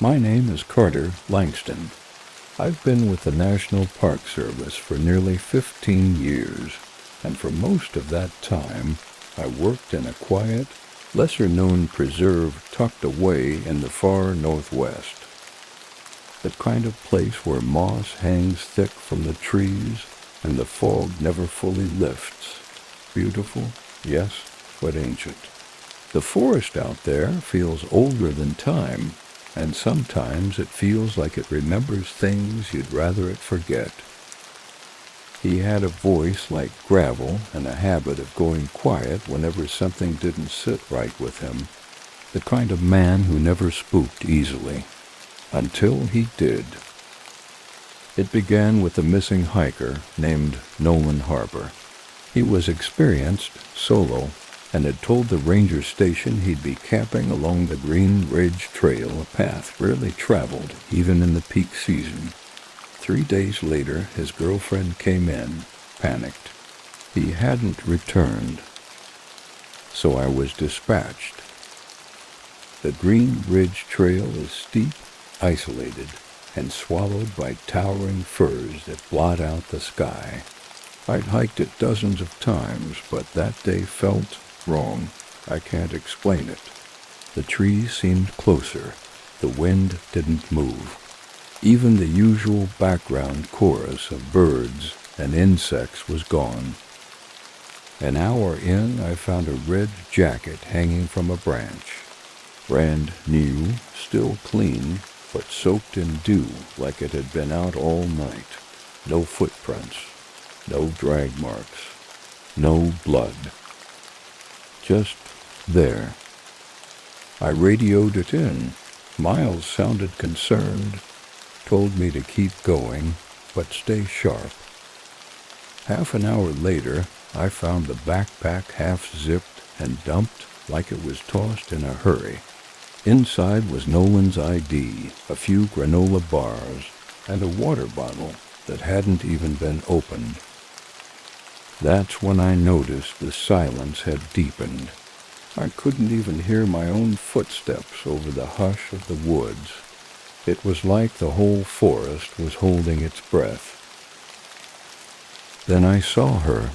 My name is Carter Langston. I've been with the National Park Service for nearly 15 years, and for most of that time, I worked in a quiet, lesser-known preserve tucked away in the far northwest. The kind of place where moss hangs thick from the trees and the fog never fully lifts. Beautiful, yes, but ancient. The forest out there feels older than time, and sometimes it feels like it remembers things you'd rather it forget. He had a voice like gravel and a habit of going quiet whenever something didn't sit right with him. The kind of man who never spooked easily. Until he did. It began with a missing hiker named Nolan Harbor. He was experienced, solo, and had told the ranger station he'd be camping along the Green Ridge Trail, a path rarely traveled, even in the peak season. 3 days later, his girlfriend came in, panicked. He hadn't returned, so I was dispatched. The Green Ridge Trail is steep, isolated, and swallowed by towering firs that blot out the sky. I'd hiked it dozens of times, but that day felt wrong. I can't explain it. The trees seemed closer. The wind didn't move. Even the usual background chorus of birds and insects was gone. An hour in, I found a red jacket hanging from a branch. Brand new, still clean, but soaked in dew like it had been out all night. No footprints, no drag marks, no blood. Just there. I radioed it in. Miles sounded concerned, told me to keep going, but stay sharp. Half an hour later, I found the backpack half-zipped and dumped like it was tossed in a hurry. Inside was Nolan's ID, a few granola bars, and a water bottle that hadn't even been opened. That's when I noticed the silence had deepened. I couldn't even hear my own footsteps over the hush of the woods. It was like the whole forest was holding its breath. Then I saw her.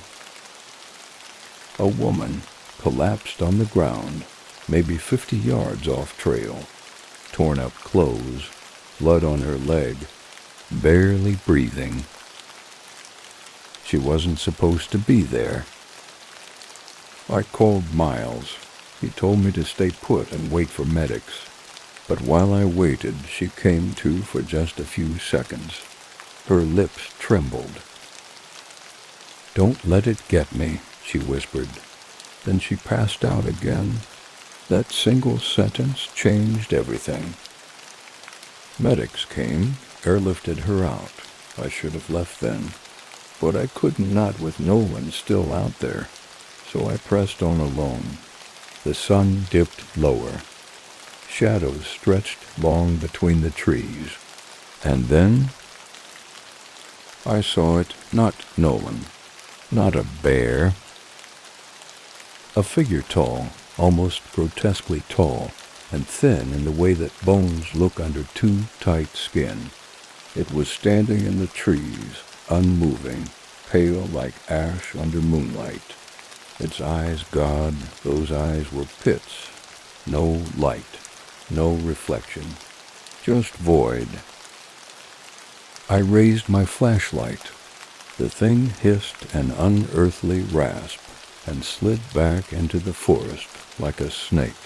A woman, collapsed on the ground, maybe 50 yards off trail, torn up clothes, blood on her leg, barely breathing. She wasn't supposed to be there. I called Miles. He told me to stay put and wait for medics. But while I waited, she came to for just a few seconds. Her lips trembled. "Don't let it get me," she whispered. Then she passed out again. That single sentence changed everything. Medics came, airlifted her out. I should have left then. But I couldn't not with Nolan still out there, so I pressed on alone. The sun dipped lower. Shadows stretched long between the trees. And then I saw it, not Nolan, not a bear. A figure tall, almost grotesquely tall, and thin in the way that bones look under too tight skin. It was standing in the trees, unmoving, pale like ash under moonlight. Its eyes, God, those eyes were pits. No light, no reflection, just void. I raised my flashlight. The thing hissed an unearthly rasp and slid back into the forest like a snake.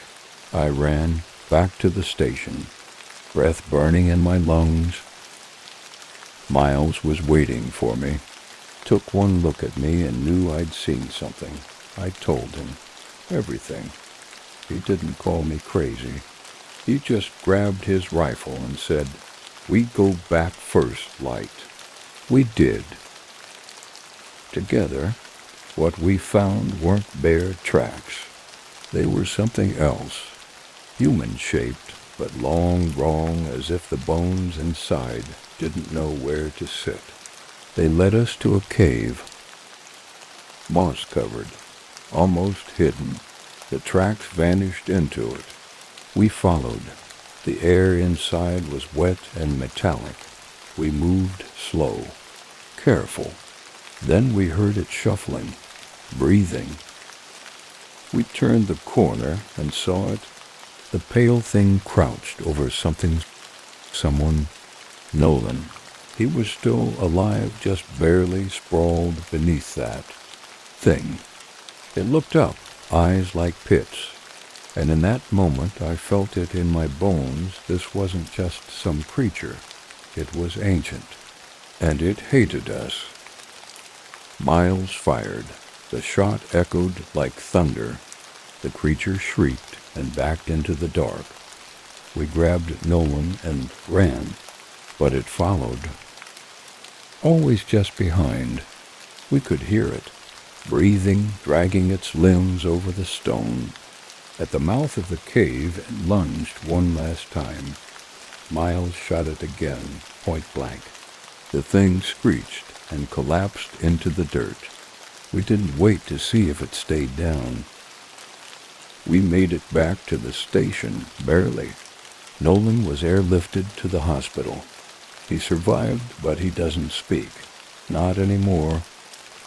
I ran back to the station, breath burning in my lungs. Miles was waiting for me. Took one look at me and knew I'd seen something. I told him everything. He didn't call me crazy. He just grabbed his rifle and said, "We go back first, Light." We did. Together, what we found weren't bare tracks. They were something else, human-shaped, but long, wrong, as if the bones inside didn't know where to sit. They led us to a cave, moss-covered, almost hidden. The tracks vanished into it. We followed, The air inside was wet and metallic. We moved slow, careful. Then we heard it shuffling, breathing. We turned the corner and saw it. The pale thing crouched over someone. Nolan. He was still alive, just barely sprawled beneath that thing. It looked up, eyes like pits. And in that moment I felt it in my bones. This wasn't just some creature. It was ancient. And it hated us. Miles fired. The shot echoed like thunder. The creature shrieked and backed into the dark. We grabbed Nolan and ran, but it followed. Always just behind. We could hear it, breathing, dragging its limbs over the stone. At the mouth of the cave, it lunged one last time. Miles shot it again, point blank. The thing screeched and collapsed into the dirt. We didn't wait to see if it stayed down. We made it back to the station, barely. Nolan was airlifted to the hospital. He survived, but he doesn't speak. Not anymore.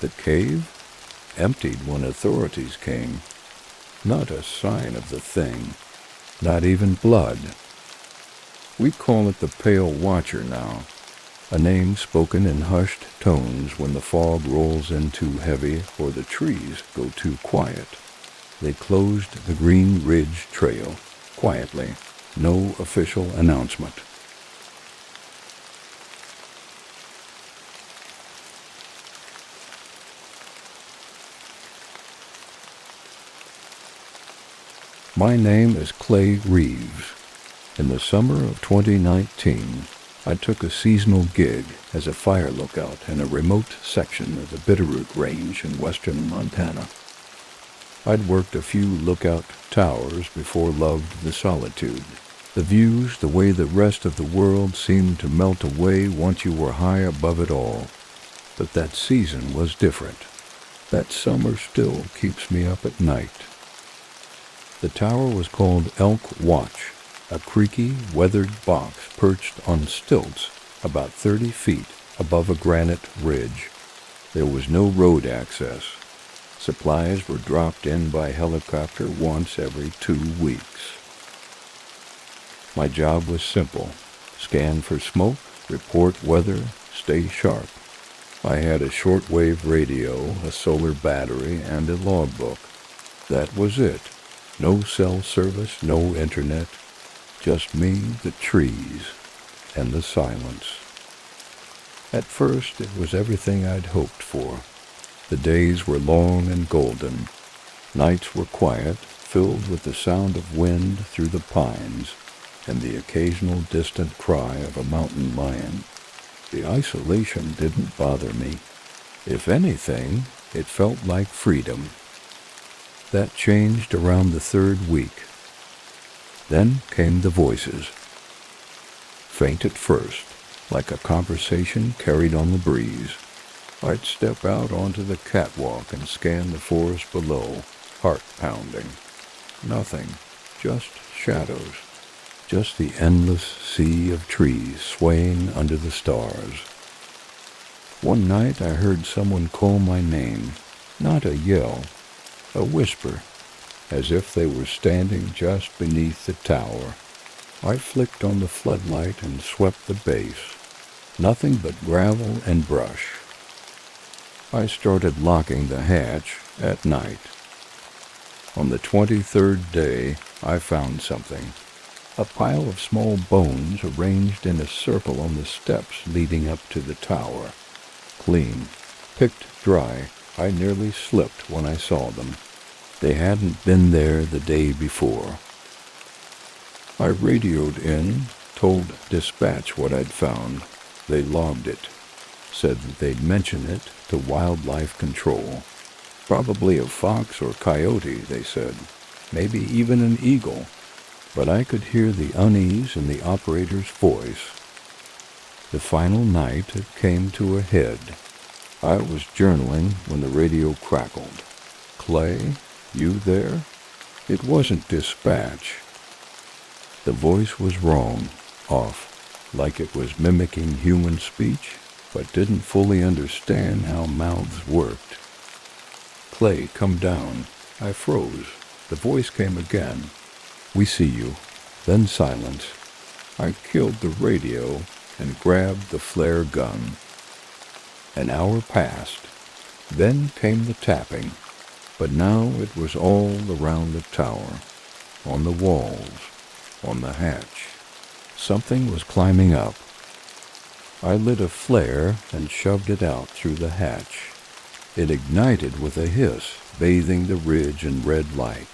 The cave? Emptied when authorities came. Not a sign of the thing. Not even blood. We call it the Pale Watcher now. A name spoken in hushed tones when the fog rolls in too heavy or the trees go too quiet. They closed the Green Ridge Trail, quietly. No official announcement. My name is Clay Reeves. In the summer of 2019, I took a seasonal gig as a fire lookout in a remote section of the Bitterroot Range in western Montana. I'd worked a few lookout towers before loved the solitude. The views, the way the rest of the world seemed to melt away once you were high above it all. But that season was different. That summer still keeps me up at night. The tower was called Elk Watch, a creaky, weathered box perched on stilts about 30 feet above a granite ridge. There was no road access. Supplies were dropped in by helicopter once every 2 weeks. My job was simple. Scan for smoke, report weather, stay sharp. I had a shortwave radio, a solar battery, and a logbook. That was it. No cell service, no internet. Just me, the trees, and the silence. At first, it was everything I'd hoped for. The days were long and golden. Nights were quiet, filled with the sound of wind through the pines and the occasional distant cry of a mountain lion. The isolation didn't bother me. If anything, it felt like freedom. That changed around the 3rd week. Then came the voices. Faint at first, like a conversation carried on the breeze. I'd step out onto the catwalk and scan the forest below, heart pounding. Nothing, just shadows. Just the endless sea of trees swaying under the stars. One night I heard someone call my name, not a yell, a whisper, as if they were standing just beneath the tower. I flicked on the floodlight and swept the base. Nothing but gravel and brush. I started locking the hatch at night. On the 23rd day, I found something. A pile of small bones arranged in a circle on the steps leading up to the tower. Clean, picked dry. I nearly slipped when I saw them. They hadn't been there the day before. I radioed in, told dispatch what I'd found. They logged it. Said that they'd mention it to wildlife control. Probably a fox or coyote, they said. Maybe even an eagle. But I could hear the unease in the operator's voice. The final night it came to a head. I was journaling when the radio crackled. Clay, you there? It wasn't dispatch. The voice was wrong, off, like it was mimicking human speech, but didn't fully understand how mouths worked. "Clay, come down." I froze. The voice came again. "We see you." Then silence. I killed the radio and grabbed the flare gun. An hour passed. Then came the tapping, but now it was all around the tower, on the walls, on the hatch. Something was climbing up. I lit a flare and shoved it out through the hatch. It ignited with a hiss, bathing the ridge in red light.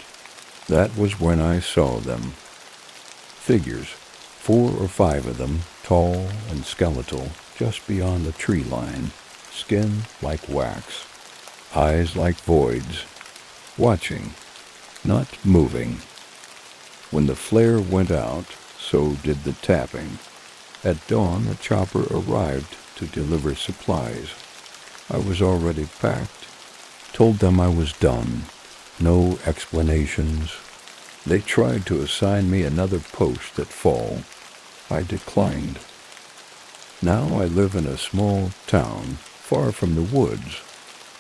That was when I saw them. Figures, 4 or 5 of them, tall and skeletal, just beyond the tree line, skin like wax, eyes like voids, watching, not moving. When the flare went out, so did the tapping. At dawn, a chopper arrived to deliver supplies. I was already packed. Told them I was done. No explanations. They tried to assign me another post at fall. I declined. Now I live in a small town, far from the woods,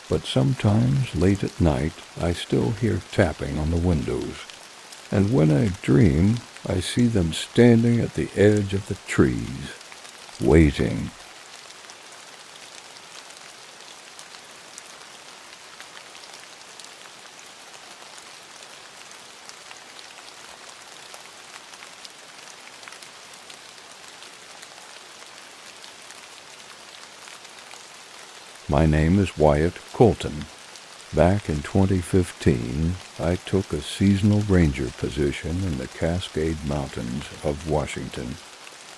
but sometimes late at night I still hear tapping on the windows, and when I dream I see them standing at the edge of the trees, waiting. My name is Wyatt Colton. Back in 2015, I took a seasonal ranger position in the Cascade Mountains of Washington.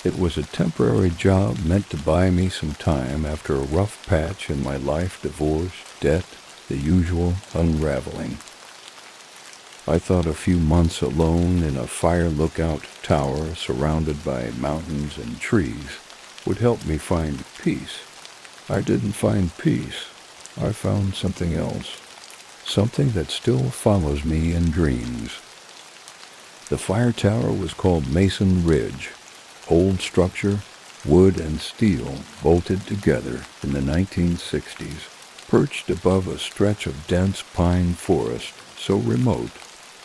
It was a temporary job meant to buy me some time after a rough patch in my life: divorce, debt, the usual unraveling. I thought a few months alone in a fire lookout tower surrounded by mountains and trees would help me find peace. I didn't find peace. I found something else. Something that still follows me in dreams. The fire tower was called Mason Ridge. Old structure, wood and steel bolted together in the 1960s, perched above a stretch of dense pine forest so remote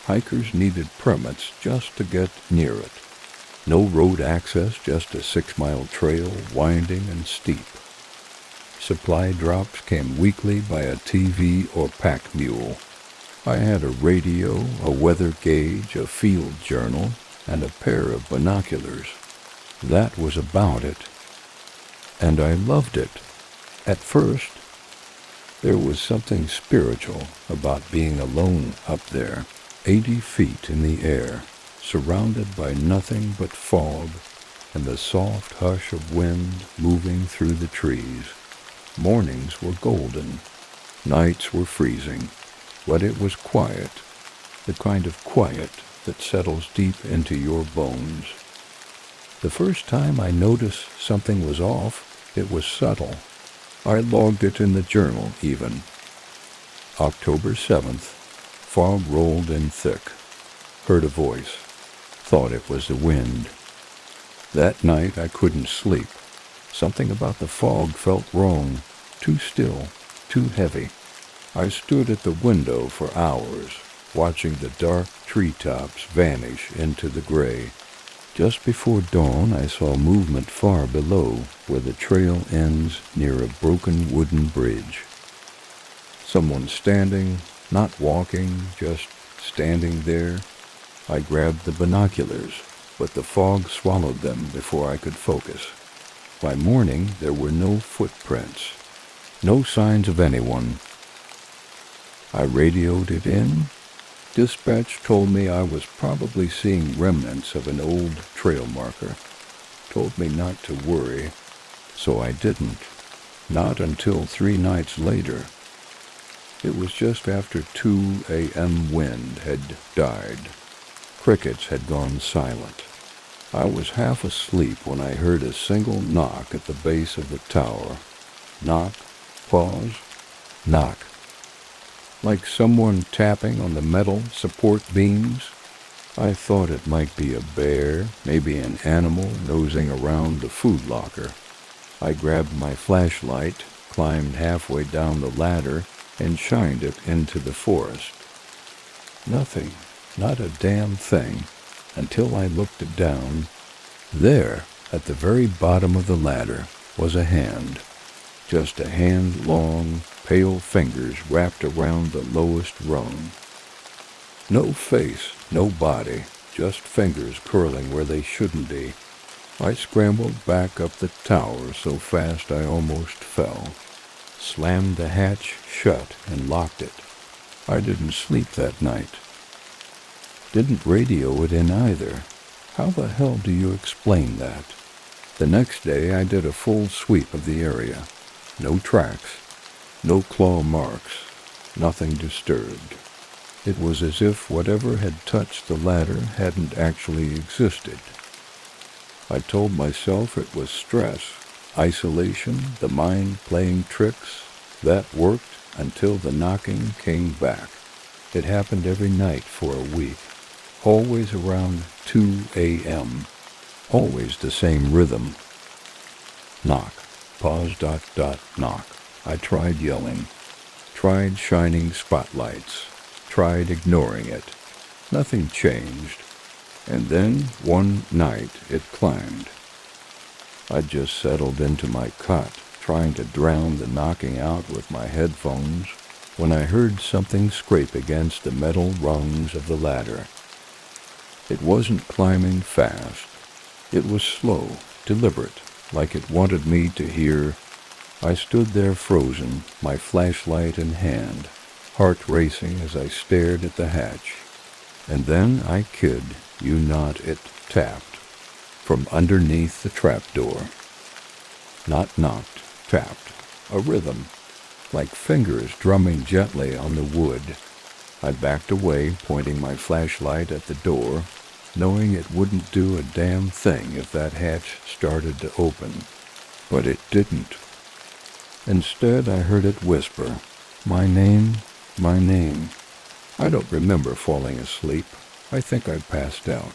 hikers needed permits just to get near it. No road access, just a 6-mile trail, winding and steep. Supply drops came weekly by a TV or pack mule. I had a radio, a weather gauge, a field journal, and a pair of binoculars. That was about it. And I loved it. At first, there was something spiritual about being alone up there, 80 feet in the air, surrounded by nothing but fog and the soft hush of wind moving through the trees. Mornings were golden. Nights were freezing. But it was quiet, the kind of quiet that settles deep into your bones. The first time I noticed something was off, it was subtle. I logged it in the journal even. October 7th, fog rolled in thick. Heard a voice. Thought it was the wind. That night I couldn't sleep. Something about the fog felt wrong, too still, too heavy. I stood at the window for hours, watching the dark treetops vanish into the gray. Just before dawn, I saw movement far below, where the trail ends near a broken wooden bridge. Someone standing, not walking, just standing there. I grabbed the binoculars, but the fog swallowed them before I could focus. By morning, there were no footprints, no signs of anyone. I radioed it in. Dispatch told me I was probably seeing remnants of an old trail marker. Told me not to worry, so I didn't. Not until 3 nights later. It was just after 2 a.m. wind had died. Crickets had gone silent. I was half asleep when I heard a single knock at the base of the tower. Knock, pause, knock. Like someone tapping on the metal support beams. I thought it might be a bear, maybe an animal nosing around the food locker. I grabbed my flashlight, climbed halfway down the ladder, and shined it into the forest. Nothing, not a damn thing, until I looked down. There, at the very bottom of the ladder, was a hand. Just a hand long, pale fingers wrapped around the lowest rung. No face, no body, just fingers curling where they shouldn't be. I scrambled back up the tower so fast I almost fell, slammed the hatch shut and locked it. I didn't sleep that night. Didn't radio it in either. How the hell do you explain that? The next day I did a full sweep of the area. No tracks, no claw marks, nothing disturbed. It was as if whatever had touched the ladder hadn't actually existed. I told myself it was stress, isolation, the mind playing tricks. That worked until the knocking came back. It happened every night for a week, always around 2 a.m., always the same rhythm. Knock, pause, ... knock. I tried yelling, tried shining spotlights, tried ignoring it. Nothing changed. And then, one night, it climbed. I just settled into my cot, trying to drown the knocking out with my headphones, when I heard something scrape against the metal rungs of the ladder. It wasn't climbing fast. It was slow, deliberate, like it wanted me to hear. I stood there frozen, my flashlight in hand, heart racing as I stared at the hatch. And then, I kid you not, it tapped from underneath the trapdoor. Not knocked, tapped, a rhythm, like fingers drumming gently on the wood. I backed away, pointing my flashlight at the door, knowing it wouldn't do a damn thing if that hatch started to open. But it didn't. Instead, I heard it whisper, "My name, my name." I don't remember falling asleep. I think I passed out.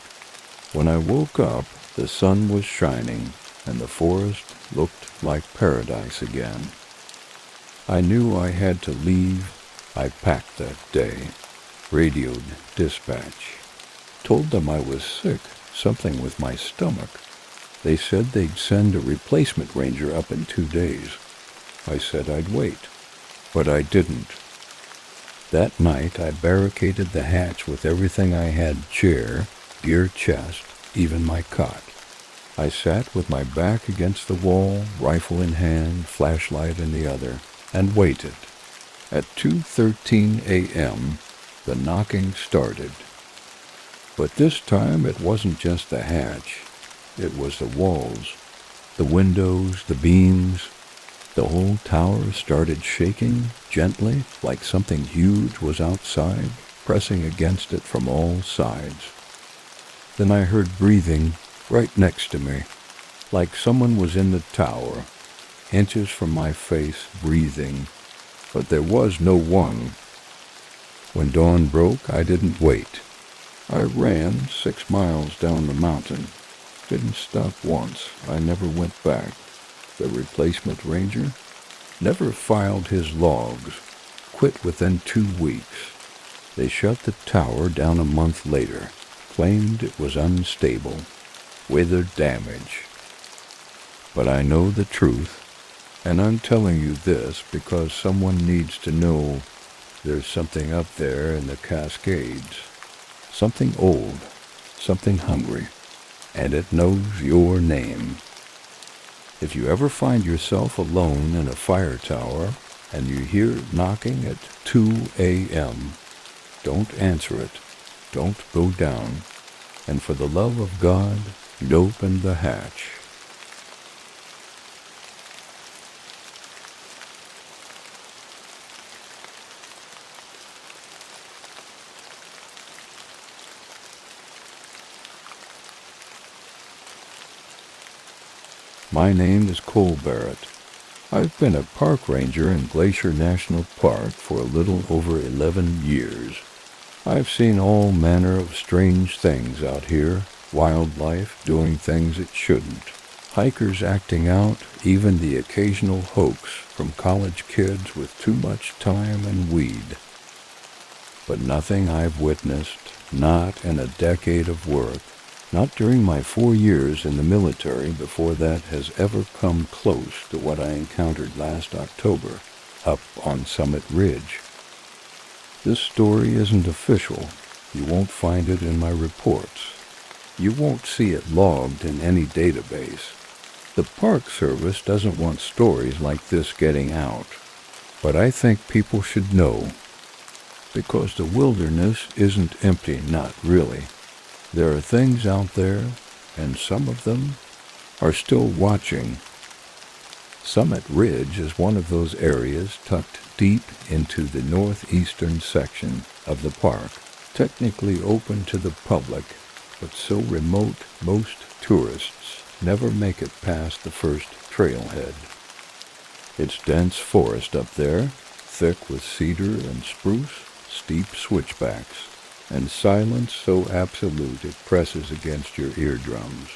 When I woke up, the sun was shining, and the forest looked like paradise again. I knew I had to leave. I packed that day, radioed dispatch, told them I was sick, something with my stomach. They said they'd send a replacement ranger up in 2 days. I said I'd wait, but I didn't. That night I barricaded the hatch with everything I had: chair, gear chest, even my cot. I sat with my back against the wall, rifle in hand, flashlight in the other, and waited. At 2:13 a.m., the knocking started. But this time it wasn't just the hatch. It was the walls, the windows, the beams. The whole tower started shaking gently, like something huge was outside, pressing against it from all sides. Then I heard breathing right next to me, like someone was in the tower, inches from my face, breathing, but there was no one. When dawn broke, I didn't wait. I ran 6 miles down the mountain. Didn't stop once. I never went back. The replacement ranger never filed his logs, quit within 2 weeks. They shut the tower down a month later, claimed it was unstable, weather damage. But I know the truth, and I'm telling you this because someone needs to know there's something up there in the Cascades, something old, something hungry, and it knows your name. If you ever find yourself alone in a fire tower and you hear knocking at 2 a.m., don't answer it. Don't go down. And for the love of God, open the hatch. My name is Cole Barrett. I've been a park ranger in Glacier National Park for a little over 11 years. I've seen all manner of strange things out here, wildlife doing things it shouldn't, hikers acting out, even the occasional hoax from college kids with too much time and weed. But nothing I've witnessed, not in a decade of work, not during my 4 years in the military before that, has ever come close to what I encountered last October up on Summit Ridge. This story isn't official. You won't find it in my reports. You won't see it logged in any database. The Park Service doesn't want stories like this getting out. But I think people should know, because the wilderness isn't empty, not really. There are things out there, and some of them are still watching. Summit Ridge is one of those areas tucked deep into the northeastern section of the park, technically open to the public, but so remote most tourists never make it past the first trailhead. It's dense forest up there, thick with cedar and spruce, steep switchbacks, and silence so absolute it presses against your eardrums.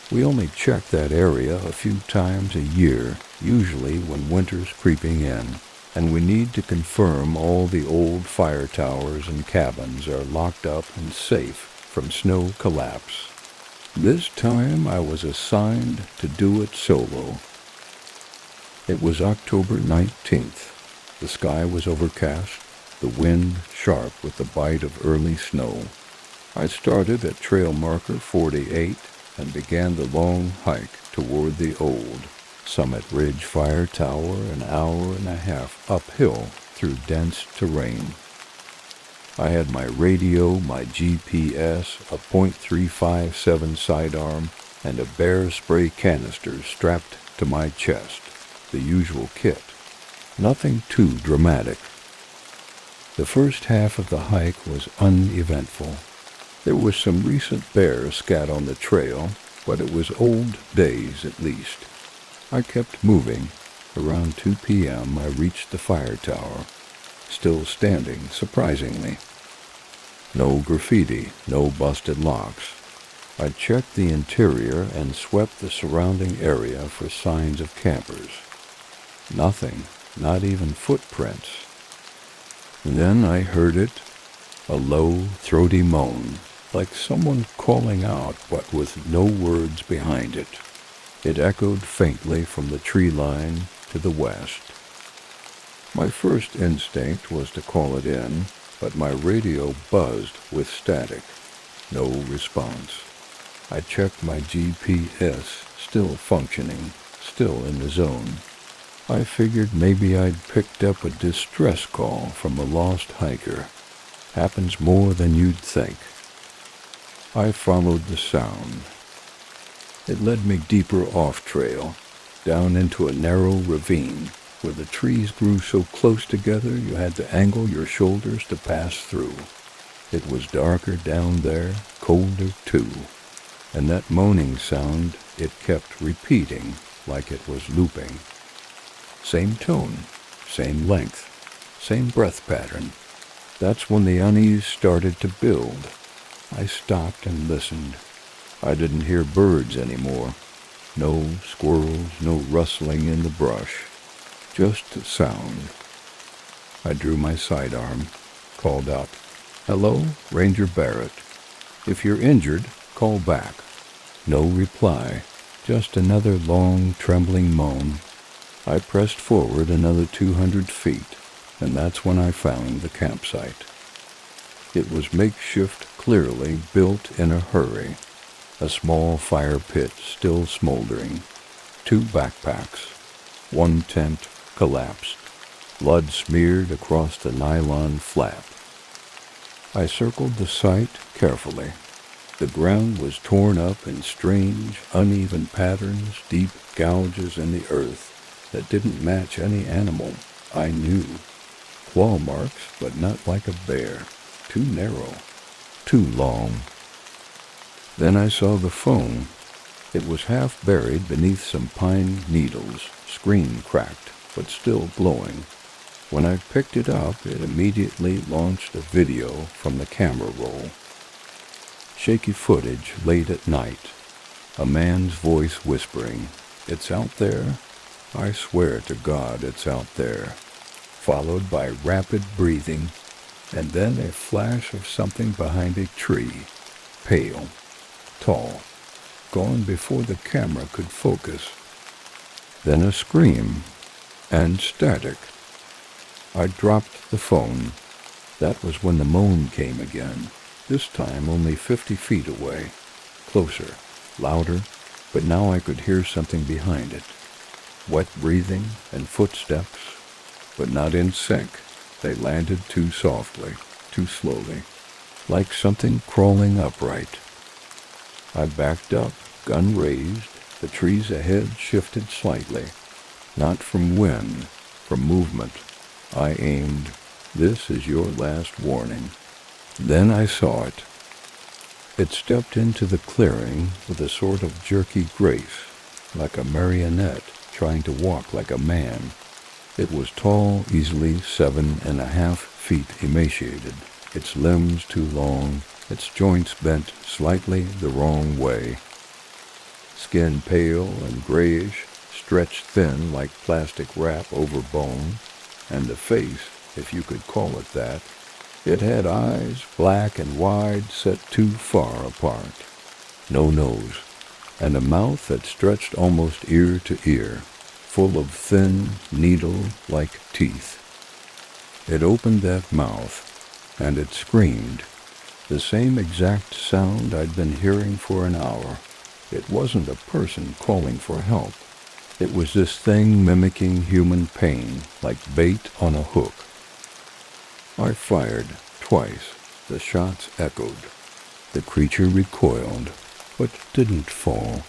We only check that area a few times a year, usually when winter's creeping in, and we need to confirm all the old fire towers and cabins are locked up and safe from snow collapse. This time I was assigned to do it solo. It was October 19th. The sky was overcast, the wind sharp with the bite of early snow. I started at trail marker 48 and began the long hike toward the old Summit Ridge Fire Tower, an hour and a half uphill through dense terrain. I had my radio, my GPS, a .357 sidearm, and a bear spray canister strapped to my chest, the usual kit. Nothing too dramatic. The first half of the hike was uneventful. There was some recent bear scat on the trail, but it was old days at least. I kept moving. Around 2 p.m. I reached the fire tower, still standing, surprisingly. No graffiti, no busted locks. I checked the interior and swept the surrounding area for signs of campers. Nothing, not even footprints. Then I heard it, a low, throaty moan, like someone calling out but with no words behind it. It echoed faintly from the tree line to the west. My first instinct was to call it in, but my radio buzzed with static. No response. I checked my GPS, still functioning, still in the zone. I figured maybe I'd picked up a distress call from a lost hiker. Happens more than you'd think. I followed the sound. It led me deeper off-trail, down into a narrow ravine, where the trees grew so close together you had to angle your shoulders to pass through. It was darker down there, colder too, and that moaning sound, it kept repeating like it was looping. Same tone, same length, same breath pattern. That's when the unease started to build. I stopped and listened. I didn't hear birds anymore. No squirrels, no rustling in the brush. Just sound. I drew my sidearm, called out, "Hello, Ranger Barrett. If you're injured, call back." No reply, just another long, trembling moan. I pressed forward another 200 feet, and that's when I found the campsite. It was makeshift, clearly built in a hurry. A small fire pit still smoldering. 2 backpacks. 1 tent collapsed. Blood smeared across the nylon flap. I circled the site carefully. The ground was torn up in strange, uneven patterns, deep gouges in the earth that didn't match any animal I knew. Claw marks, but not like a bear. Too narrow. Too long. Then I saw the phone. It was half buried beneath some pine needles, screen cracked, but still glowing. When I picked it up, it immediately launched a video from the camera roll. Shaky footage late at night. A man's voice whispering, "It's out there. I swear to God it's out there." Followed by rapid breathing, and then a flash of something behind a tree. Pale, tall, gone before the camera could focus. Then a scream, and static. I dropped the phone. That was when the moan came again, this time only 50 feet away. Closer, louder, but now I could hear something behind it. Wet breathing and footsteps, but not in sync. They landed too softly, too slowly, like something crawling upright. I backed up, gun raised. The trees ahead shifted slightly, not from wind, from movement. I aimed. "This is your last warning." Then I saw it. It stepped into the clearing with a sort of jerky grace, like a marionette trying to walk like a man. It was tall, easily 7.5 feet, emaciated, its limbs too long, its joints bent slightly the wrong way. Skin pale and grayish, stretched thin like plastic wrap over bone, and the face, if you could call it that, it had eyes, black and wide, set too far apart. No nose, and a mouth that stretched almost ear to ear, full of thin, needle-like teeth. It opened that mouth, and it screamed, the same exact sound I'd been hearing for an hour. It wasn't a person calling for help. It was this thing mimicking human pain, like bait on a hook. I fired twice. The shots echoed. The creature recoiled, but didn't fall.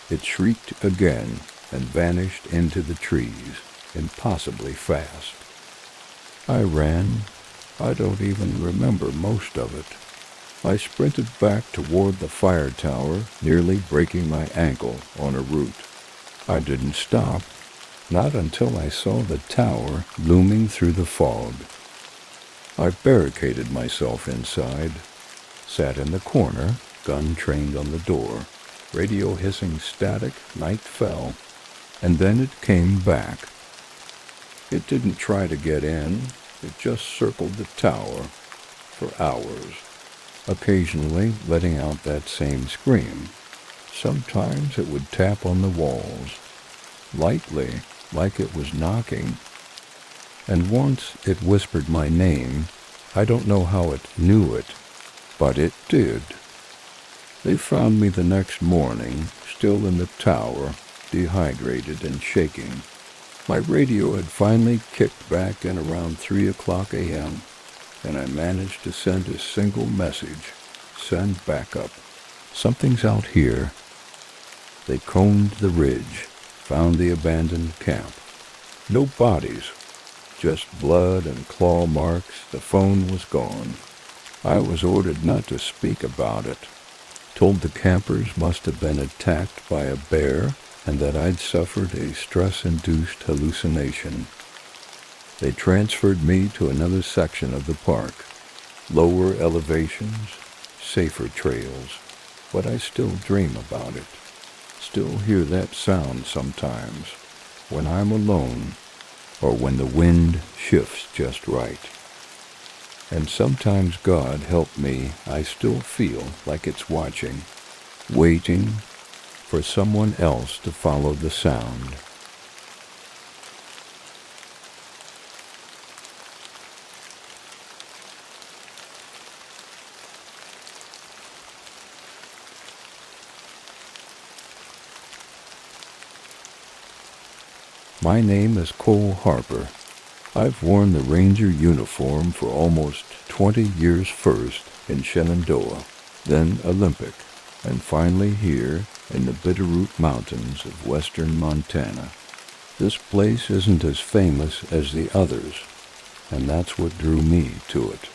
It shrieked again and vanished into the trees, impossibly fast. I ran. I don't even remember most of it. I sprinted back toward the fire tower, nearly breaking my ankle on a root. I didn't stop, not until I saw the tower looming through the fog. I barricaded myself inside, sat in the corner, gun trained on the door, radio hissing static. Night fell, and then it came back. It didn't try to get in, it just circled the tower for hours, occasionally letting out that same scream. Sometimes it would tap on the walls, lightly, like it was knocking. And once it whispered my name. I don't know how it knew it, but it did. They found me the next morning, still in the tower, dehydrated and shaking. My radio had finally kicked back in around 3:00 a.m., and I managed to send a single message: send backup. Something's out here. They combed the ridge, found the abandoned camp. No bodies, just blood and claw marks. The phone was gone. I was ordered not to speak about it. Told the campers must have been attacked by a bear and that I'd suffered a stress-induced hallucination. They transferred me to another section of the park. Lower elevations, safer trails, but I still dream about it. Still hear that sound sometimes, when I'm alone, or when the wind shifts just right. And sometimes, God help me, I still feel like it's watching, waiting for someone else to follow the sound. My name is Cole Harper. I've worn the Ranger uniform for almost 20 years, first in Shenandoah, then Olympic, and finally here in the Bitterroot Mountains of western Montana. This place isn't as famous as the others, and that's what drew me to it.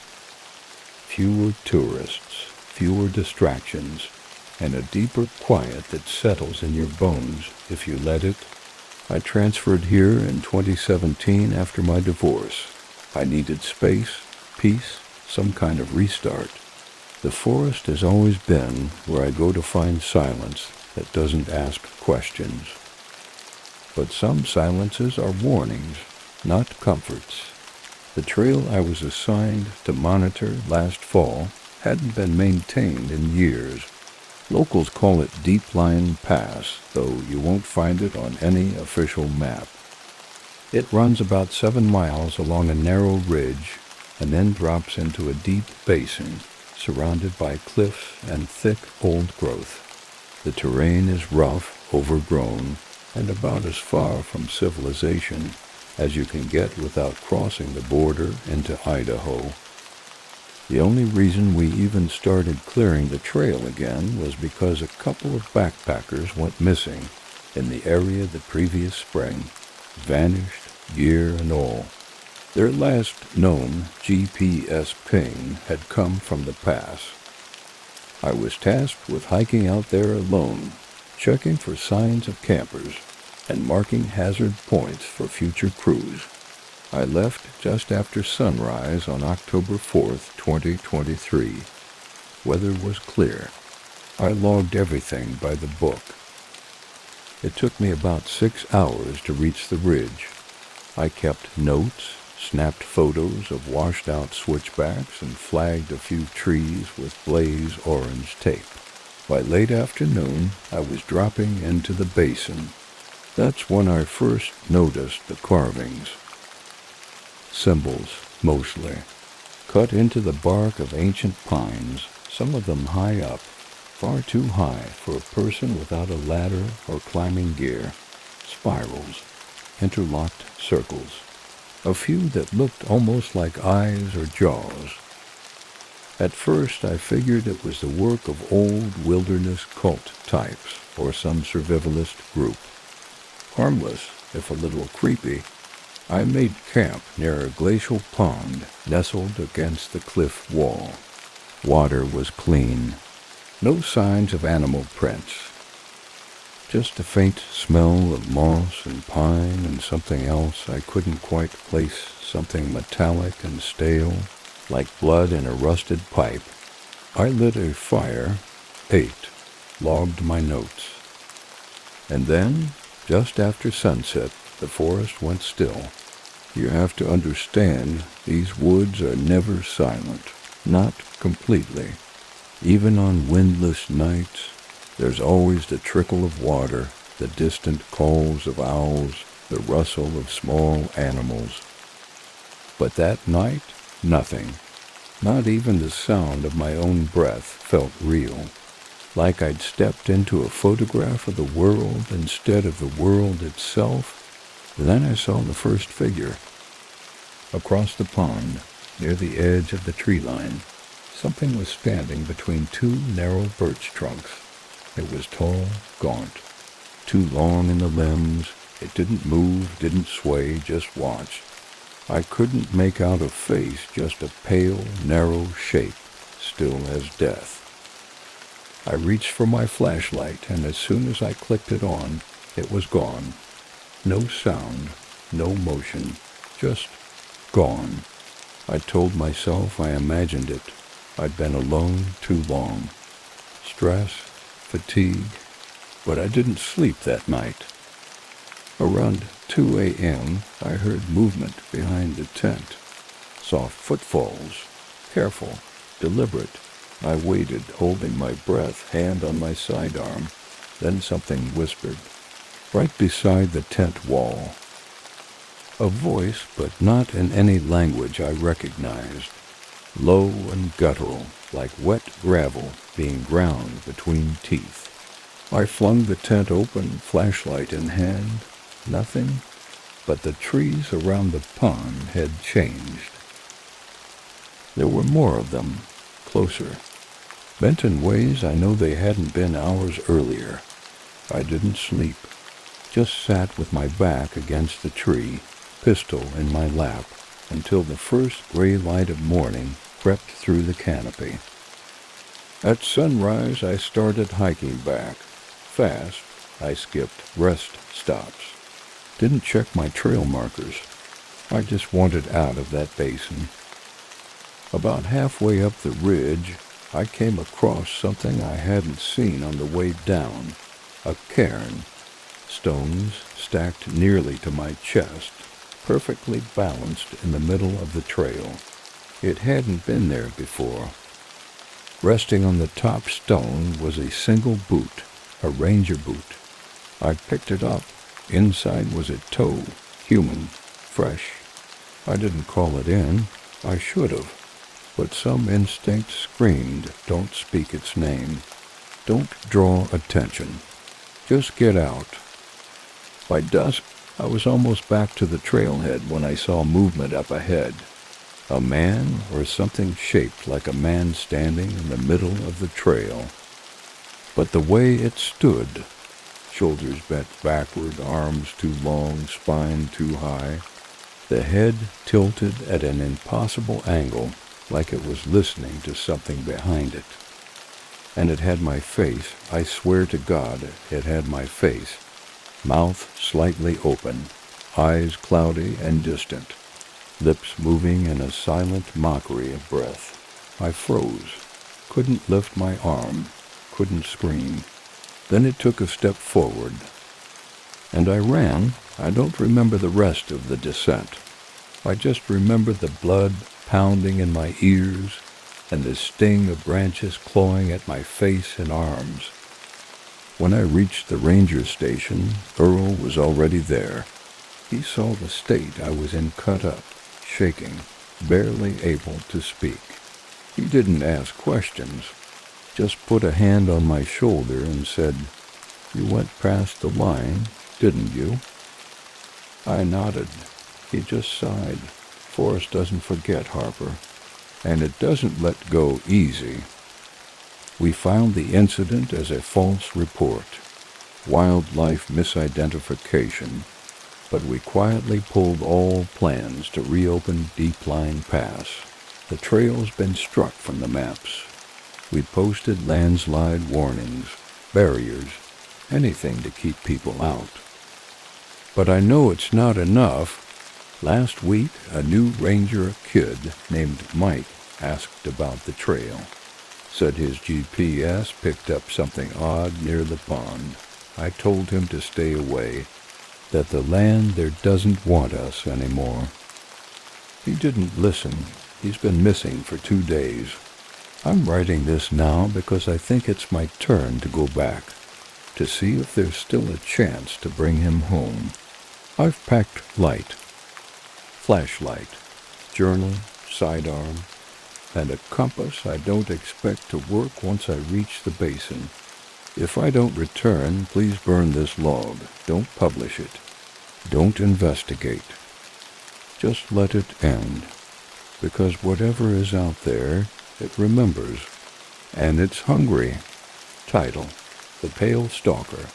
Fewer tourists, fewer distractions, and a deeper quiet that settles in your bones if you let it. I transferred here in 2017 after my divorce. I needed space, peace, some kind of restart. The forest has always been where I go to find silence that doesn't ask questions. But some silences are warnings, not comforts. The trail I was assigned to monitor last fall hadn't been maintained in years. Locals call it Deep Line Pass, though you won't find it on any official map. It runs about 7 miles along a narrow ridge and then drops into a deep basin surrounded by cliffs and thick old growth. The terrain is rough, overgrown, and about as far from civilization as you can get without crossing the border into Idaho. The only reason we even started clearing the trail again was because a couple of backpackers went missing in the area the previous spring, vanished, gear and all. Their last known GPS ping had come from the pass. I was tasked with hiking out there alone, checking for signs of campers, and marking hazard points for future crews. I left just after sunrise on October 4th, 2023. Weather was clear. I logged everything by the book. It took me about 6 hours to reach the ridge. I kept notes, snapped photos of washed-out switchbacks, and flagged a few trees with blaze orange tape. By late afternoon, I was dropping into the basin. That's when I first noticed the carvings. Symbols, mostly, cut into the bark of ancient pines, some of them high up, far too high for a person without a ladder or climbing gear. Spirals, interlocked circles, a few that looked almost like eyes or jaws. At first I figured it was the work of old wilderness cult types or some survivalist group. Harmless, if a little creepy, I made camp near a glacial pond nestled against the cliff wall. Water was clean. No signs of animal prints. Just a faint smell of moss and pine and something else I couldn't quite place, something metallic and stale, like blood in a rusted pipe. I lit a fire, ate, logged my notes. And then, just after sunset, the forest went still. You have to understand, these woods are never silent. Not completely. Even on windless nights, there's always the trickle of water, the distant calls of owls, the rustle of small animals. But that night, nothing. Not even the sound of my own breath felt real. Like I'd stepped into a photograph of the world instead of the world itself. Then I saw the first figure. Across the pond, near the edge of the tree line, something was standing between 2 narrow birch trunks. It was tall, gaunt, too long in the limbs. It didn't move, didn't sway, just watched. I couldn't make out a face, just a pale, narrow shape, still as death. I reached for my flashlight, and as soon as I clicked it on, it was gone. No sound, no motion, just gone. I told myself I imagined it. I'd been alone too long. Stress, fatigue, but I didn't sleep that night. Around 2 a.m., I heard movement behind the tent. Soft footfalls, careful, deliberate. I waited, holding my breath, hand on my sidearm. Then something whispered, right beside the tent wall. A voice, but not in any language I recognized. Low and guttural, like wet gravel being ground between teeth. I flung the tent open, flashlight in hand. Nothing, but the trees around the pond had changed. There were more of them, closer. Bent in ways I know they hadn't been hours earlier. I didn't sleep, just sat with my back against the tree, pistol in my lap, until the first gray light of morning crept through the canopy. At sunrise, I started hiking back. Fast, I skipped rest stops. Didn't check my trail markers. I just wanted out of that basin. About halfway up the ridge, I came across something I hadn't seen on the way down. A cairn. Stones stacked nearly to my chest, perfectly balanced in the middle of the trail. It hadn't been there before. Resting on the top stone was a single boot, a ranger boot. I picked it up. Inside was a toe, human, fresh. I didn't call it in. I should have. But some instinct screamed, don't speak its name. Don't draw attention. Just get out. By dusk, I was almost back to the trailhead when I saw movement up ahead. A man or something shaped like a man standing in the middle of the trail. But the way it stood, shoulders bent backward, arms too long, spine too high, the head tilted at an impossible angle, like it was listening to something behind it. And it had my face. I swear to God, it had my face. Mouth slightly open, eyes cloudy and distant, lips moving in a silent mockery of breath. I froze, couldn't lift my arm, couldn't scream. Then it took a step forward, and I ran. I don't remember the rest of the descent. I just remember the blood pounding in my ears and the sting of branches clawing at my face and arms. When I reached the ranger station, Earl was already there. He saw the state I was in, cut up, shaking, barely able to speak. He didn't ask questions, just put a hand on my shoulder and said, "You went past the line, didn't you?" I nodded. He just sighed. Forrest doesn't forget, Harper, and it doesn't let go easy. We found the incident as a false report, wildlife misidentification, but we quietly pulled all plans to reopen Deep Line Pass. The trail's been struck from the maps. We posted landslide warnings, barriers, anything to keep people out. But I know it's not enough. Last week, a new ranger kid named Mike asked about the trail. Said his GPS picked up something odd near the pond. I told him to stay away, that the land there doesn't want us anymore. He didn't listen. He's been missing for 2 days. I'm writing this now because I think it's my turn to go back, to see if there's still a chance to bring him home. I've packed light. Flashlight, journal, sidearm, and a compass I don't expect to work once I reach the basin. If I don't return, please burn this log. Don't publish it. Don't investigate. Just let it end. Because whatever is out there, it remembers. And it's hungry. Title: The Pale Stalker.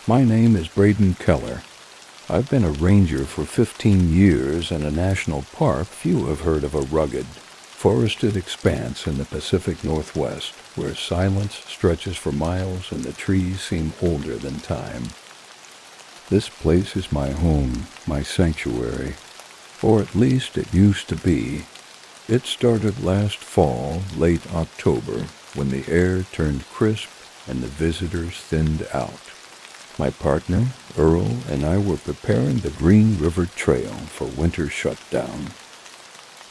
My name is Braden Keller. I've been a ranger for 15 years in a national park few have heard of, a rugged, forested expanse in the Pacific Northwest, where silence stretches for miles and the trees seem older than time. This place is my home, my sanctuary, or at least it used to be. It started last fall, late October, when the air turned crisp and the visitors thinned out. My partner, Earl, and I were preparing the Green River Trail for winter shutdown.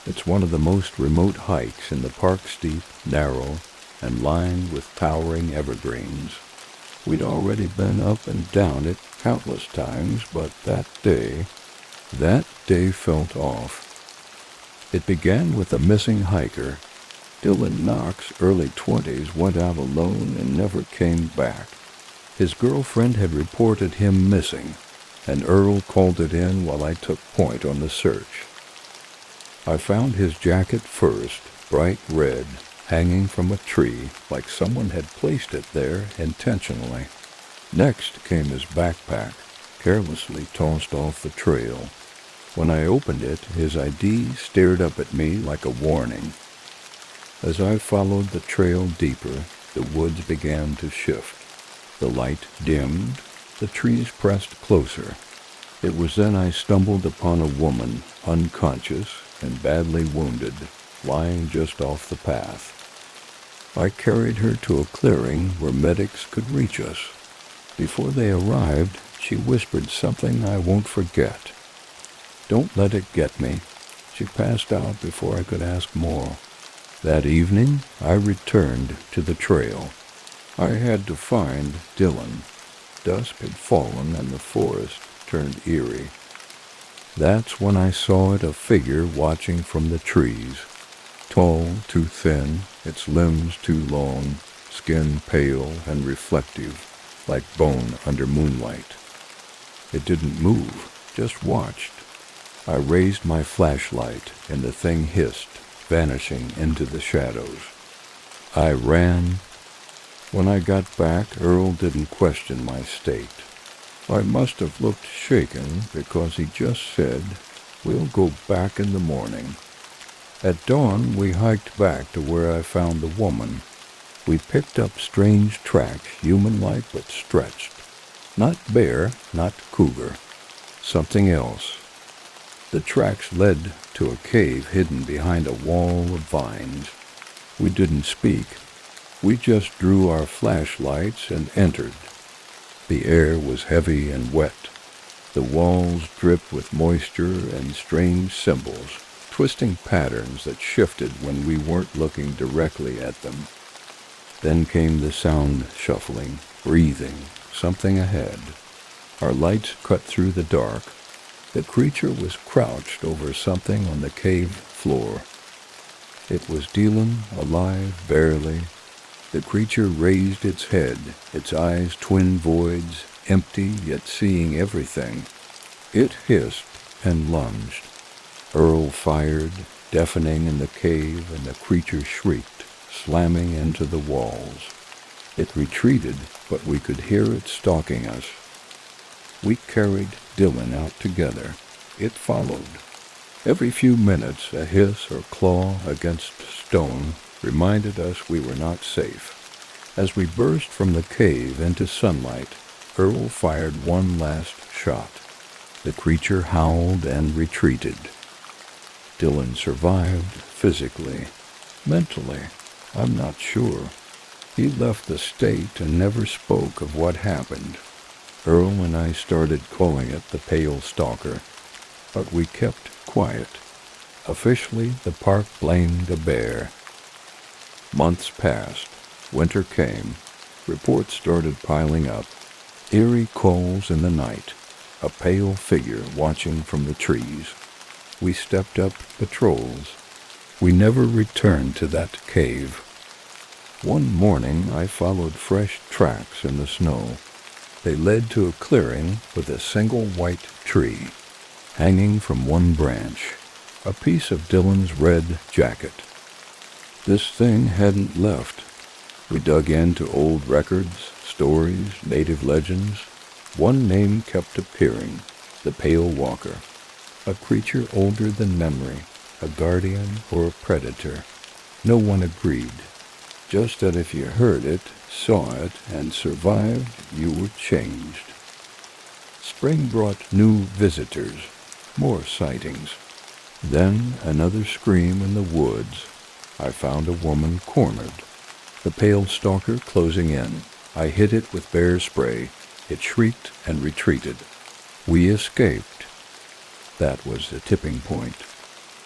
It's one of the most remote hikes in the park, steep, narrow, and lined with towering evergreens. We'd already been up and down it countless times, but that day felt off. It began with a missing hiker. Dylan Knox, early 20s, went out alone and never came back. His girlfriend had reported him missing, and Earl called it in while I took point on the search. I found his jacket first, bright red, hanging from a tree like someone had placed it there intentionally. Next came his backpack, carelessly tossed off the trail. When I opened it, his ID stared up at me like a warning. As I followed the trail deeper, the woods began to shift. The light dimmed, the trees pressed closer. It was then I stumbled upon a woman, unconscious and badly wounded, lying just off the path. I carried her to a clearing where medics could reach us. Before they arrived, she whispered something I won't forget. "Don't let it get me." She passed out before I could ask more. That evening, I returned to the trail. I had to find Dylan. Dusk had fallen and the forest turned eerie. That's when I saw it, a figure watching from the trees. Tall, too thin, its limbs too long, skin pale and reflective, like bone under moonlight. It didn't move, just watched. I raised my flashlight, and the thing hissed, vanishing into the shadows. I ran. When I got back, Earl didn't question my state. I must have looked shaken because he just said, "We'll go back in the morning." At dawn, we hiked back to where I found the woman. We picked up strange tracks, human-like but stretched. Not bear, not cougar. Something else. The tracks led to a cave hidden behind a wall of vines. We didn't speak. We just drew our flashlights and entered. The air was heavy and wet. The walls dripped with moisture and strange symbols, twisting patterns that shifted when we weren't looking directly at them. Then came the sound, shuffling, breathing, something ahead. Our lights cut through the dark. The creature was crouched over something on the cave floor. It was Dylan, alive, barely. The creature raised its head, its eyes twin voids, empty yet seeing everything. It hissed and lunged. Earl fired, deafening in the cave, and the creature shrieked, slamming into the walls. It retreated, but we could hear it stalking us. We carried Dylan out together. It followed. Every few minutes, a hiss or claw against stone reminded us we were not safe. As we burst from the cave into sunlight, Earl fired one last shot. The creature howled and retreated. Dylan survived physically. Mentally, I'm not sure. He left the state and never spoke of what happened. Earl and I started calling it the Pale Stalker, but we kept quiet. Officially, the park blamed a bear. Months passed. Winter came. Reports started piling up. Eerie calls in the night. A pale figure watching from the trees. We stepped up patrols. We never returned to that cave. One morning, I followed fresh tracks in the snow. They led to a clearing with a single white tree, hanging from one branch, a piece of Dylan's red jacket. This thing hadn't left. We dug into old records, stories, native legends. One name kept appearing, the Pale Walker, a creature older than memory, a guardian or a predator. No one agreed. Just that if you heard it, saw it, and survived, you were changed. Spring brought new visitors, more sightings. Then another scream in the woods. I found a woman cornered. The Pale Stalker closing in. I hit it with bear spray. It shrieked and retreated. We escaped. That was the tipping point.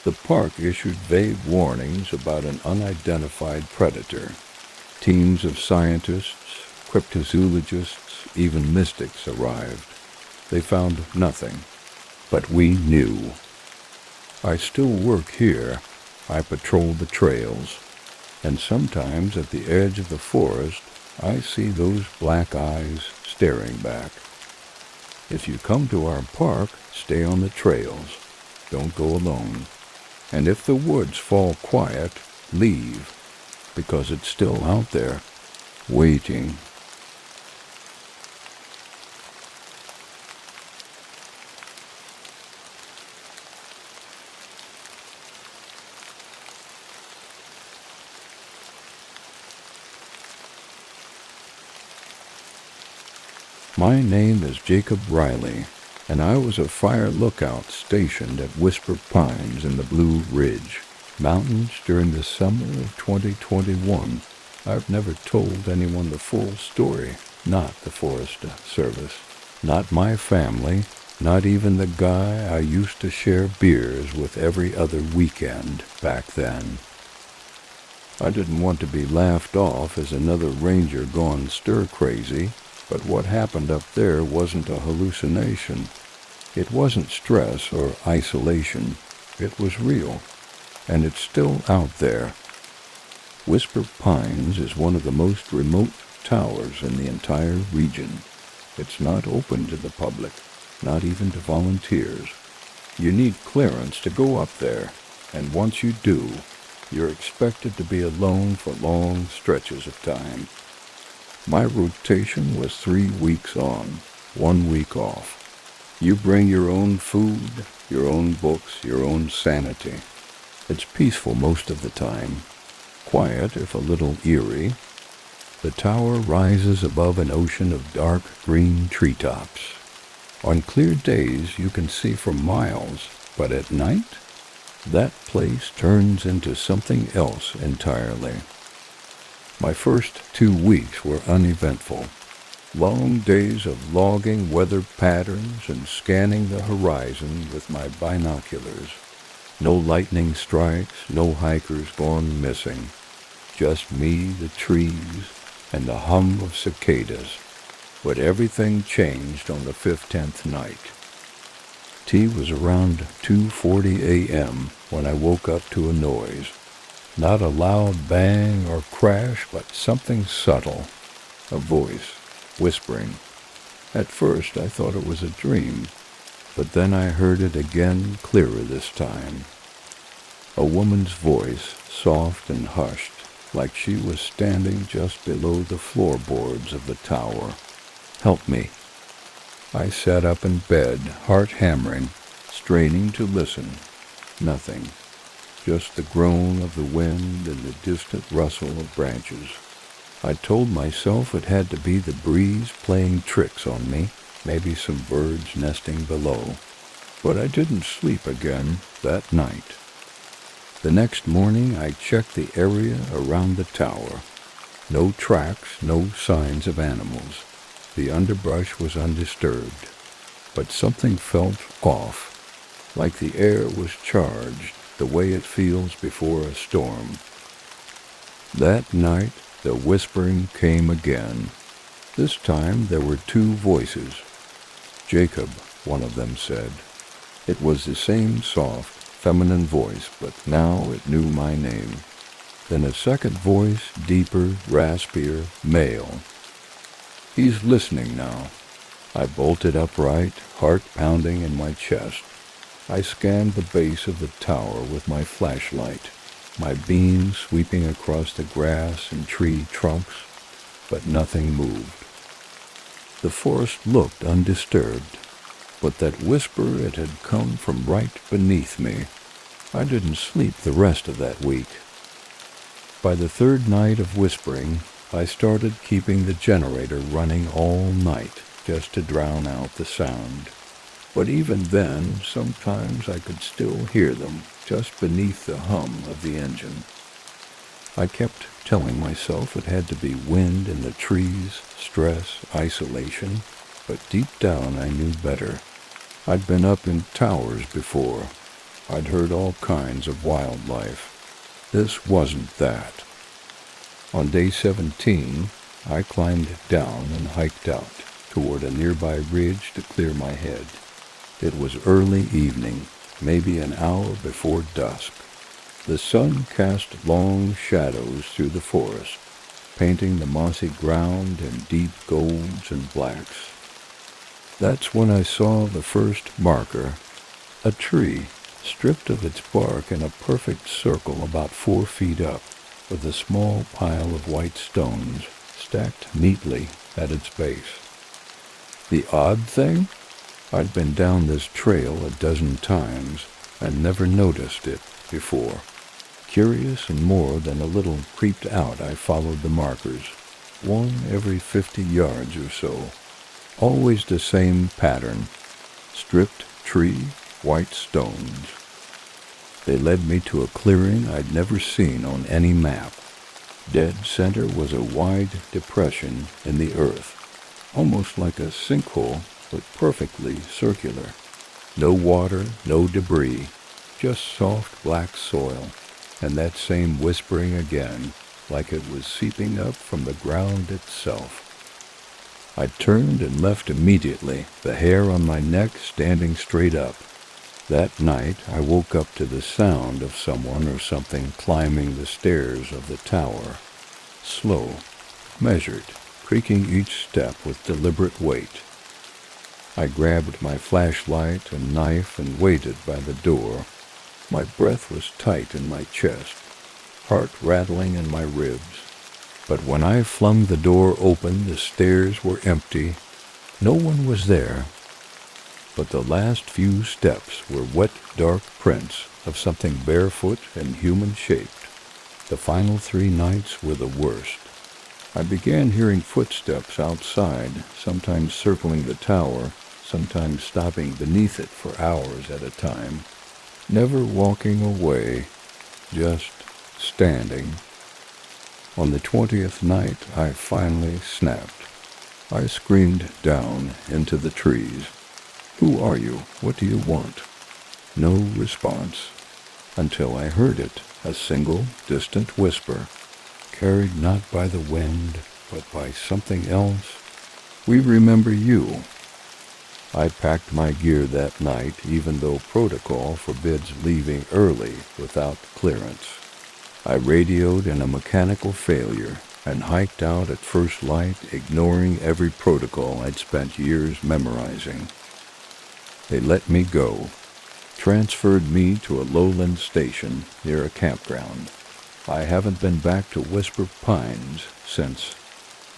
The park issued vague warnings about an unidentified predator. Teams of scientists, cryptozoologists, even mystics arrived. They found nothing, but we knew. I still work here. I patrol the trails, and sometimes at the edge of the forest, I see those black eyes staring back. If you come to our park, stay on the trails. Don't go alone. And if the woods fall quiet, leave, because it's still out there, waiting. My name is Jacob Riley, and I was a fire lookout stationed at Whisper Pines in the Blue Ridge Mountains during the summer of 2021. I've never told anyone the full story, not the Forest Service, not my family, not even the guy I used to share beers with every other weekend back then. I didn't want to be laughed off as another ranger gone stir-crazy, but what happened up there wasn't a hallucination. It wasn't stress or isolation. It was real, and it's still out there. Whisper Pines is one of the most remote towers in the entire region. It's not open to the public, not even to volunteers. You need clearance to go up there, and once you do, you're expected to be alone for long stretches of time. My rotation was 3 weeks on, 1 week off. You bring your own food, your own books, your own sanity. It's peaceful most of the time, quiet if a little eerie. The tower rises above an ocean of dark green treetops. On clear days you can see for miles, but at night, that place turns into something else entirely. My first 2 weeks were uneventful. Long days of logging weather patterns and scanning the horizon with my binoculars. No lightning strikes, no hikers gone missing. Just me, the trees, and the hum of cicadas. But everything changed on the 15th night. T was around 2:40 a.m. when I woke up to a noise. Not a loud bang or crash, but something subtle. A voice, whispering. At first I thought it was a dream, but then I heard it again, clearer this time. A woman's voice, soft and hushed, like she was standing just below the floorboards of the tower. Help me. I sat up in bed, heart hammering, straining to listen. Nothing. Just the groan of the wind and the distant rustle of branches. I told myself it had to be the breeze playing tricks on me, maybe some birds nesting below. But I didn't sleep again that night. The next morning I checked the area around the tower. No tracks, no signs of animals. The underbrush was undisturbed. But something felt off, like the air was charged, the way it feels before a storm. That night, the whispering came again. This time there were 2 voices. Jacob, one of them said. It was the same soft, feminine voice, but now it knew my name. Then a second voice, deeper, raspier, male. He's listening now. I bolted upright, heart pounding in my chest. I scanned the base of the tower with my flashlight, my beam sweeping across the grass and tree trunks, but nothing moved. The forest looked undisturbed, but that whisper, it had come from right beneath me. I didn't sleep the rest of that week. By the 3rd night of whispering, I started keeping the generator running all night just to drown out the sound. But even then, sometimes I could still hear them just beneath the hum of the engine. I kept telling myself it had to be wind in the trees, stress, isolation, but deep down I knew better. I'd been up in towers before. I'd heard all kinds of wildlife. This wasn't that. On day 17, I climbed down and hiked out toward a nearby ridge to clear my head. It was early evening, maybe an hour before dusk. The sun cast long shadows through the forest, painting the mossy ground in deep golds and blacks. That's when I saw the first marker, a tree stripped of its bark in a perfect circle about 4 feet up, with a small pile of white stones stacked neatly at its base. The odd thing? I'd been down this trail a dozen times and never noticed it before. Curious and more than a little creeped out, I followed the markers, one every 50 yards or so. Always the same pattern. Stripped tree, white stones. They led me to a clearing I'd never seen on any map. Dead center was a wide depression in the earth, almost like a sinkhole, but perfectly circular. No water, no debris, just soft black soil, and that same whispering again, like it was seeping up from the ground itself. I turned and left immediately, the hair on my neck standing straight up. That night I woke up to the sound of someone or something climbing the stairs of the tower. Slow, measured, creaking each step with deliberate weight. I grabbed my flashlight and knife and waited by the door. My breath was tight in my chest, heart rattling in my ribs. But when I flung the door open, the stairs were empty. No one was there. But the last few steps were wet, dark prints of something barefoot and human-shaped. The final 3 nights were the worst. I began hearing footsteps outside, sometimes circling the tower, sometimes stopping beneath it for hours at a time. Never walking away, just standing. On the 20th night, I finally snapped. I screamed down into the trees. "Who are you? What do you want?" No response, until I heard it, a single, distant whisper, carried not by the wind, but by something else. "We remember you." I packed my gear that night, even though protocol forbids leaving early without clearance. I radioed in a mechanical failure and hiked out at first light, ignoring every protocol I'd spent years memorizing. They let me go, transferred me to a lowland station near a campground. I haven't been back to Whisper Pines since.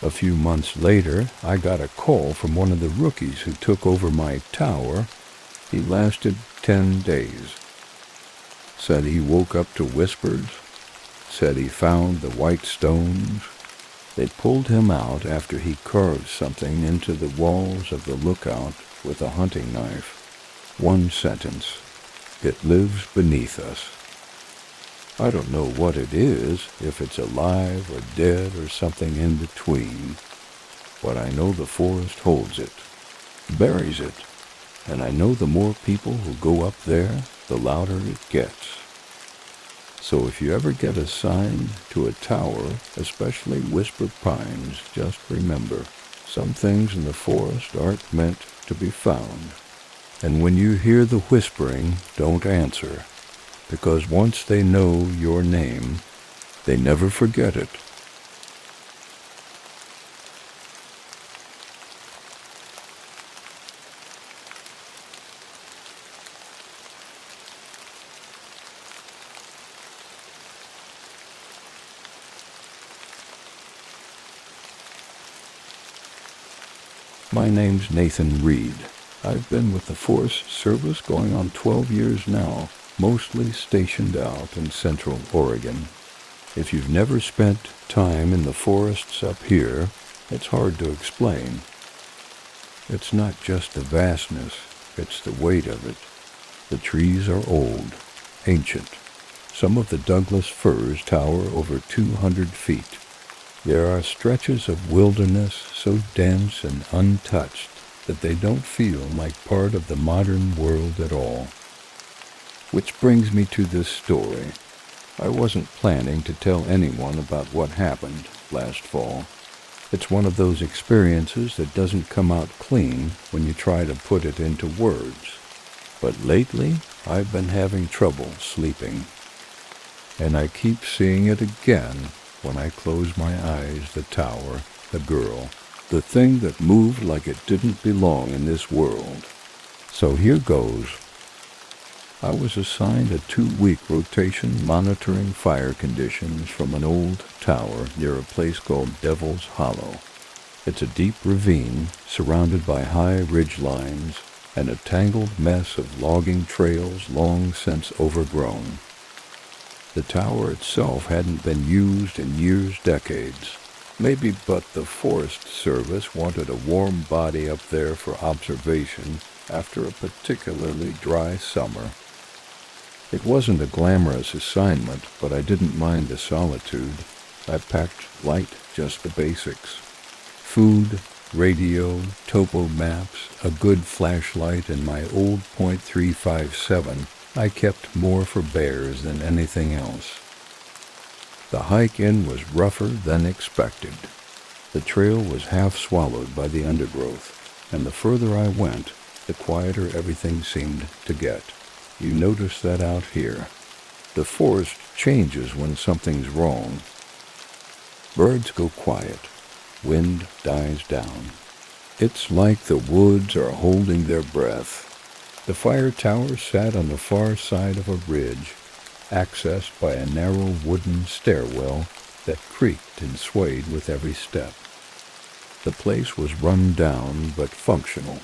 A few months later, I got a call from one of the rookies who took over my tower. He lasted 10 days. Said he woke up to whispers. Said he found the white stones. They pulled him out after he carved something into the walls of the lookout with a hunting knife. One sentence. "It lives beneath us." I don't know what it is, if it's alive or dead or something in between, but I know the forest holds it, buries it, and I know the more people who go up there, the louder it gets. So if you ever get assigned to a tower, especially Whisper Pines, just remember, some things in the forest aren't meant to be found. And when you hear the whispering, don't answer, because once they know your name, they never forget it. My name's Nathan Reed. I've been with the Forest Service going on 12 years now, mostly stationed out in Central Oregon. If you've never spent time in the forests up here, it's hard to explain. It's not just the vastness, it's the weight of it. The trees are old, ancient. Some of the Douglas firs tower over 200 feet. There are stretches of wilderness so dense and untouched that they don't feel like part of the modern world at all. Which brings me to this story. I wasn't planning to tell anyone about what happened last fall. It's one of those experiences that doesn't come out clean when you try to put it into words. But lately, I've been having trouble sleeping. And I keep seeing it again when I close my eyes, the tower, the girl, the thing that moved like it didn't belong in this world. So here goes. I was assigned a 2-week rotation monitoring fire conditions from an old tower near a place called Devil's Hollow. It's a deep ravine surrounded by high ridge lines and a tangled mess of logging trails long since overgrown. The tower itself hadn't been used in decades. Maybe, but the Forest Service wanted a warm body up there for observation after a particularly dry summer. It wasn't a glamorous assignment, but I didn't mind the solitude. I packed light, just the basics. Food, radio, topo maps, a good flashlight, and my old .357. I kept more for bears than anything else. The hike in was rougher than expected. The trail was half swallowed by the undergrowth, and the further I went, the quieter everything seemed to get. You notice that out here. The forest changes when something's wrong. Birds go quiet. Wind dies down. It's like the woods are holding their breath. The fire tower sat on the far side of a ridge, accessed by a narrow wooden stairwell that creaked and swayed with every step. The place was run down but functional.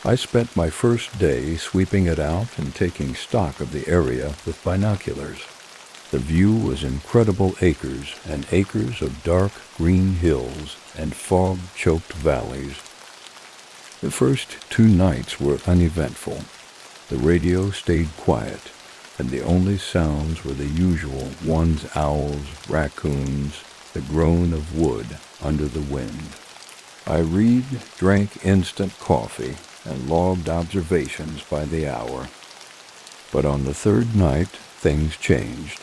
I spent my first day sweeping it out and taking stock of the area with binoculars. The view was incredible acres and acres of dark green hills and fog-choked valleys. The first 2 nights were uneventful. The radio stayed quiet, and the only sounds were the usual one's owls, raccoons, the groan of wood under the wind. I drank instant coffee, and logged observations by the hour. But on the 3rd night, things changed.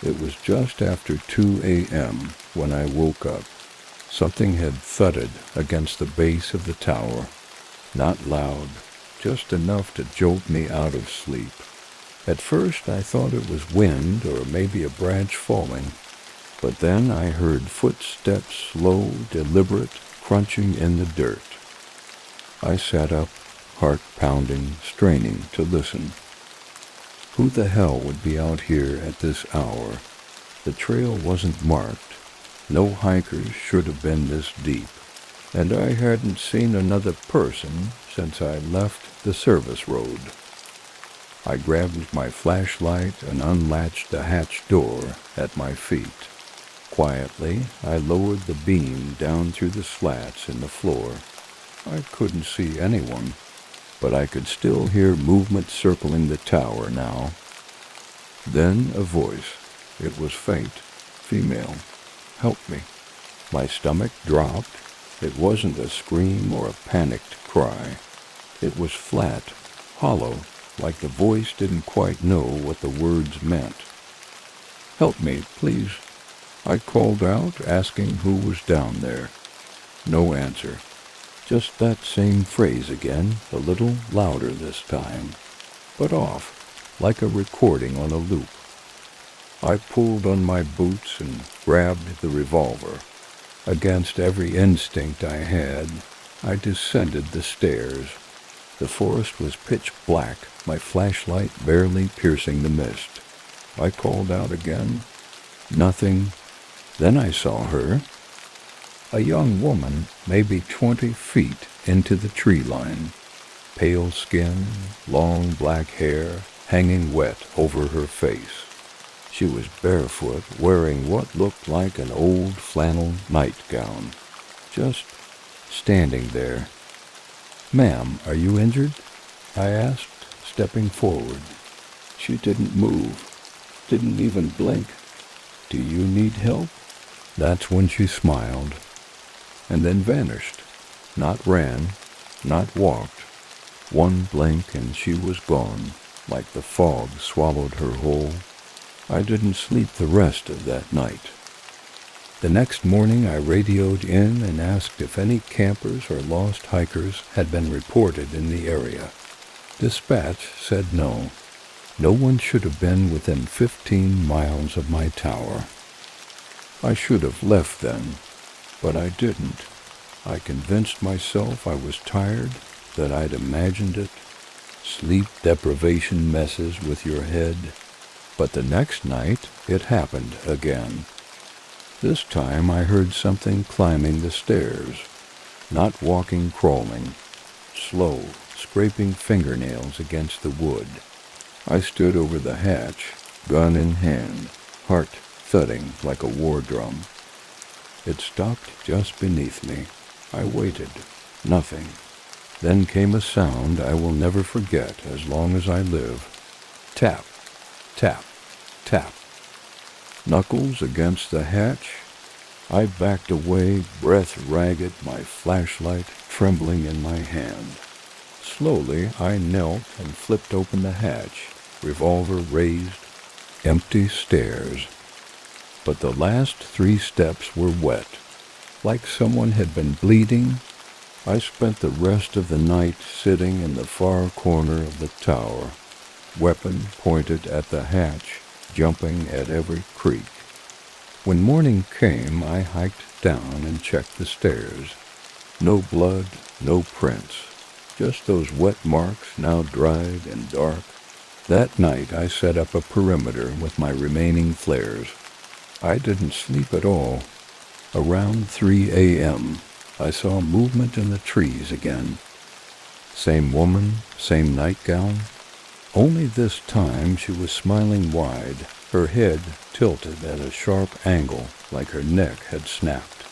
It was just after 2 a.m. when I woke up. Something had thudded against the base of the tower. Not loud, just enough to jolt me out of sleep. At first I thought it was wind or maybe a branch falling, but then I heard footsteps, slow, deliberate, crunching in the dirt. I sat up, heart pounding, straining to listen. Who the hell would be out here at this hour? The trail wasn't marked. No hikers should have been this deep, and I hadn't seen another person since I left the service road. I grabbed my flashlight and unlatched the hatch door at my feet. Quietly, I lowered the beam down through the slats in the floor. I couldn't see anyone, but I could still hear movement circling the tower now. Then a voice. It was faint, female. Help me. My stomach dropped. It wasn't a scream or a panicked cry. It was flat, hollow, like the voice didn't quite know what the words meant. Help me, please. I called out, asking who was down there. No answer. Just that same phrase again, a little louder this time, but off, like a recording on a loop. I pulled on my boots and grabbed the revolver. Against every instinct I had, I descended the stairs. The forest was pitch black, my flashlight barely piercing the mist. I called out again. Nothing. Then I saw her. A young woman, maybe 20 feet into the tree line. Pale skin, long black hair, hanging wet over her face. She was barefoot, wearing what looked like an old flannel nightgown. Just standing there. Ma'am, are you injured? I asked, stepping forward. She didn't move, didn't even blink. Do you need help? That's when she smiled, and then vanished. Not ran, not walked. One blink and she was gone, like the fog swallowed her whole. I didn't sleep the rest of that night. The next morning I radioed in and asked if any campers or lost hikers had been reported in the area. Dispatch said no. No one should have been within 15 miles of my tower. I should have left then, but I didn't. I convinced myself I was tired, that I'd imagined it. Sleep deprivation messes with your head. But the next night, it happened again. This time I heard something climbing the stairs. Not walking, crawling. Slow, scraping fingernails against the wood. I stood over the hatch, gun in hand, heart thudding like a war drum. It stopped just beneath me. I waited. Nothing. Then came a sound I will never forget as long as I live. Tap, tap, tap. Knuckles against the hatch. I backed away, breath ragged, my flashlight trembling in my hand. Slowly, I knelt and flipped open the hatch, revolver raised, empty stairs. But the last 3 steps were wet, like someone had been bleeding. I spent the rest of the night sitting in the far corner of the tower, weapon pointed at the hatch, jumping at every creak. When morning came, I hiked down and checked the stairs. No blood, no prints, just those wet marks now dried and dark. That night I set up a perimeter with my remaining flares. I didn't sleep at all. Around 3 a.m., I saw movement in the trees again. Same woman, same nightgown. Only this time she was smiling wide, her head tilted at a sharp angle like her neck had snapped.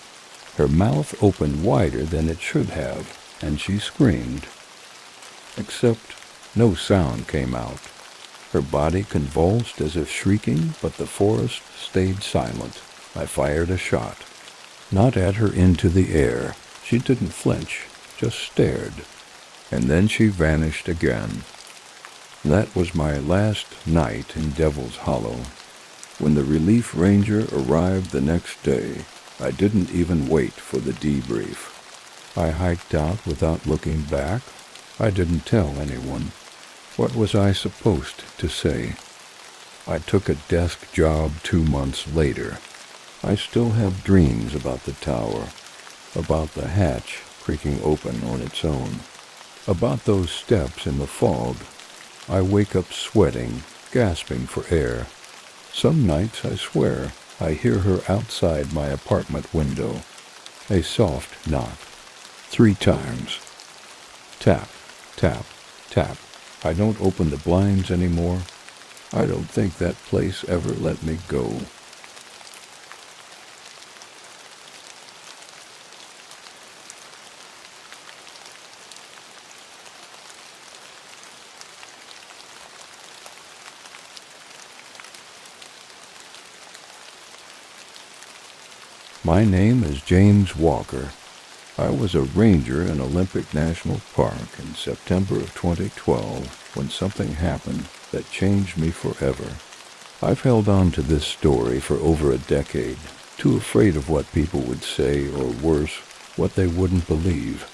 Her mouth opened wider than it should have, and she screamed. Except no sound came out. Her body convulsed as if shrieking, but the forest stayed silent. I fired a shot. Not at her into the air. She didn't flinch, just stared. And then she vanished again. That was my last night in Devil's Hollow. When the relief ranger arrived the next day, I didn't even wait for the debrief. I hiked out without looking back. I didn't tell anyone. What was I supposed to say? I took a desk job 2 months later. I still have dreams about the tower, about the hatch creaking open on its own, about those steps in the fog. I wake up sweating, gasping for air. Some nights, I swear, I hear her outside my apartment window. A soft knock. 3 times. Tap, tap, tap. I don't open the blinds anymore. I don't think that place ever let me go. My name is James Walker. I was a ranger in Olympic National Park in September of 2012 when something happened that changed me forever. I've held on to this story for over a decade, too afraid of what people would say, or worse, what they wouldn't believe.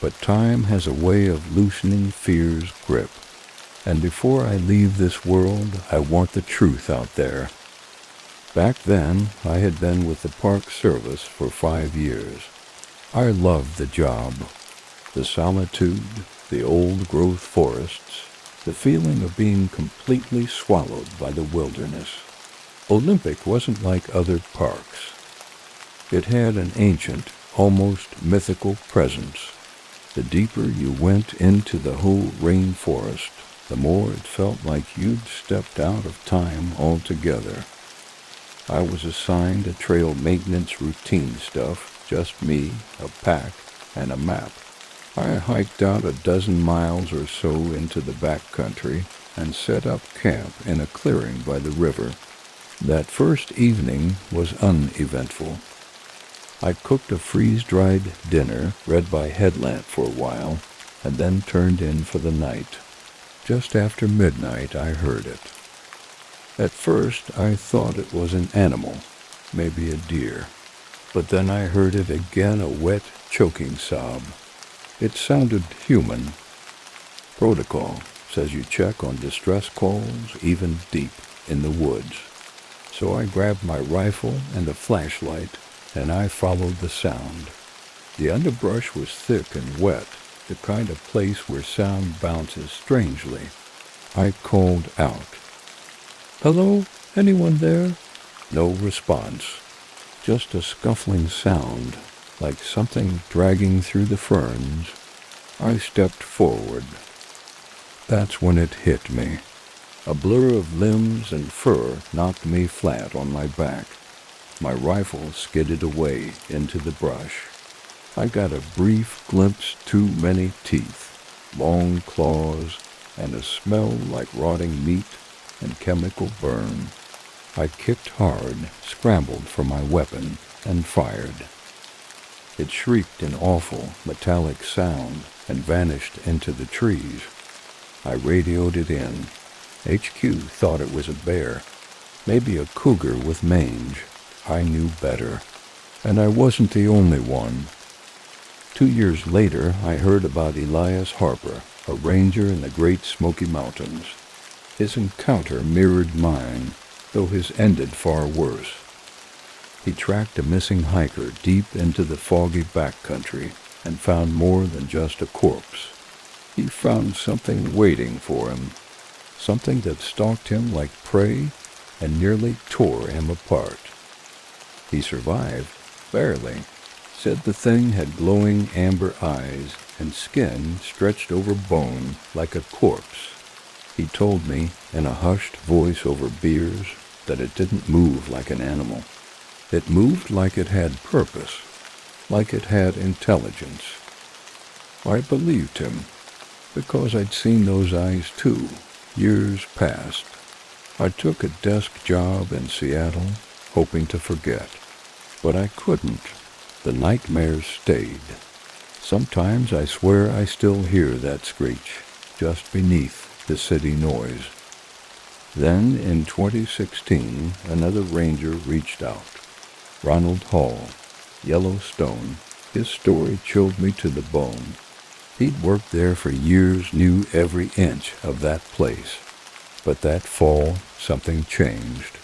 But time has a way of loosening fear's grip, and before I leave this world, I want the truth out there. Back then, I had been with the Park Service for 5 years. I loved the job. The solitude, the old-growth forests, the feeling of being completely swallowed by the wilderness. Olympic wasn't like other parks. It had an ancient, almost mythical presence. The deeper you went into the whole rainforest, the more it felt like you'd stepped out of time altogether. I was assigned a trail maintenance routine stuff, just me, a pack, and a map. I hiked out a dozen miles or so into the backcountry and set up camp in a clearing by the river. That first evening was uneventful. I cooked a freeze-dried dinner, read by headlamp for a while, and then turned in for the night. Just after midnight I heard it. At first I thought it was an animal, maybe a deer. But then I heard it again, a wet, choking sob. It sounded human. Protocol says you check on distress calls, even deep in the woods. So I grabbed my rifle and a flashlight, and I followed the sound. The underbrush was thick and wet, the kind of place where sound bounces strangely. I called out. "Hello? Anyone there?" No response. Just a scuffling sound, like something dragging through the ferns. I stepped forward. That's when it hit me. A blur of limbs and fur knocked me flat on my back. My rifle skidded away into the brush. I got a brief glimpse, too many teeth, long claws, and a smell like rotting meat and chemical burn. I kicked hard, scrambled for my weapon, and fired. It shrieked an awful, metallic sound and vanished into the trees. I radioed it in. HQ thought it was a bear, maybe a cougar with mange. I knew better. And I wasn't the only one. 2 years later, I heard about Elias Harper, a ranger in the Great Smoky Mountains. His encounter mirrored mine, though his ended far worse. He tracked a missing hiker deep into the foggy backcountry and found more than just a corpse. He found something waiting for him, something that stalked him like prey and nearly tore him apart. He survived, barely. Said the thing had glowing amber eyes and skin stretched over bone like a corpse. He told me in a hushed voice over beers that it didn't move like an animal. It moved like it had purpose, like it had intelligence. I believed him, because I'd seen those eyes too, years past. I took a desk job in Seattle, hoping to forget. But I couldn't. The nightmares stayed. Sometimes I swear I still hear that screech, just beneath the city noise. Then, in 2016, another ranger reached out. Ronald Hall, Yellowstone. His story chilled me to the bone. He'd worked there for years, knew every inch of that place. But that fall, something changed.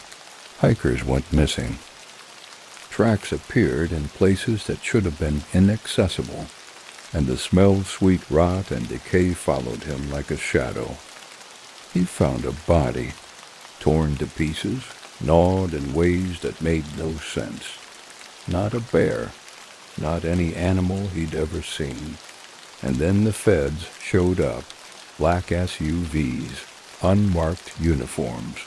Hikers went missing. Tracks appeared in places that should have been inaccessible, and the smell of sweet rot and decay followed him like a shadow. He found a body, torn to pieces, gnawed in ways that made no sense. Not a bear, not any animal he'd ever seen. And then the feds showed up, black SUVs, unmarked uniforms.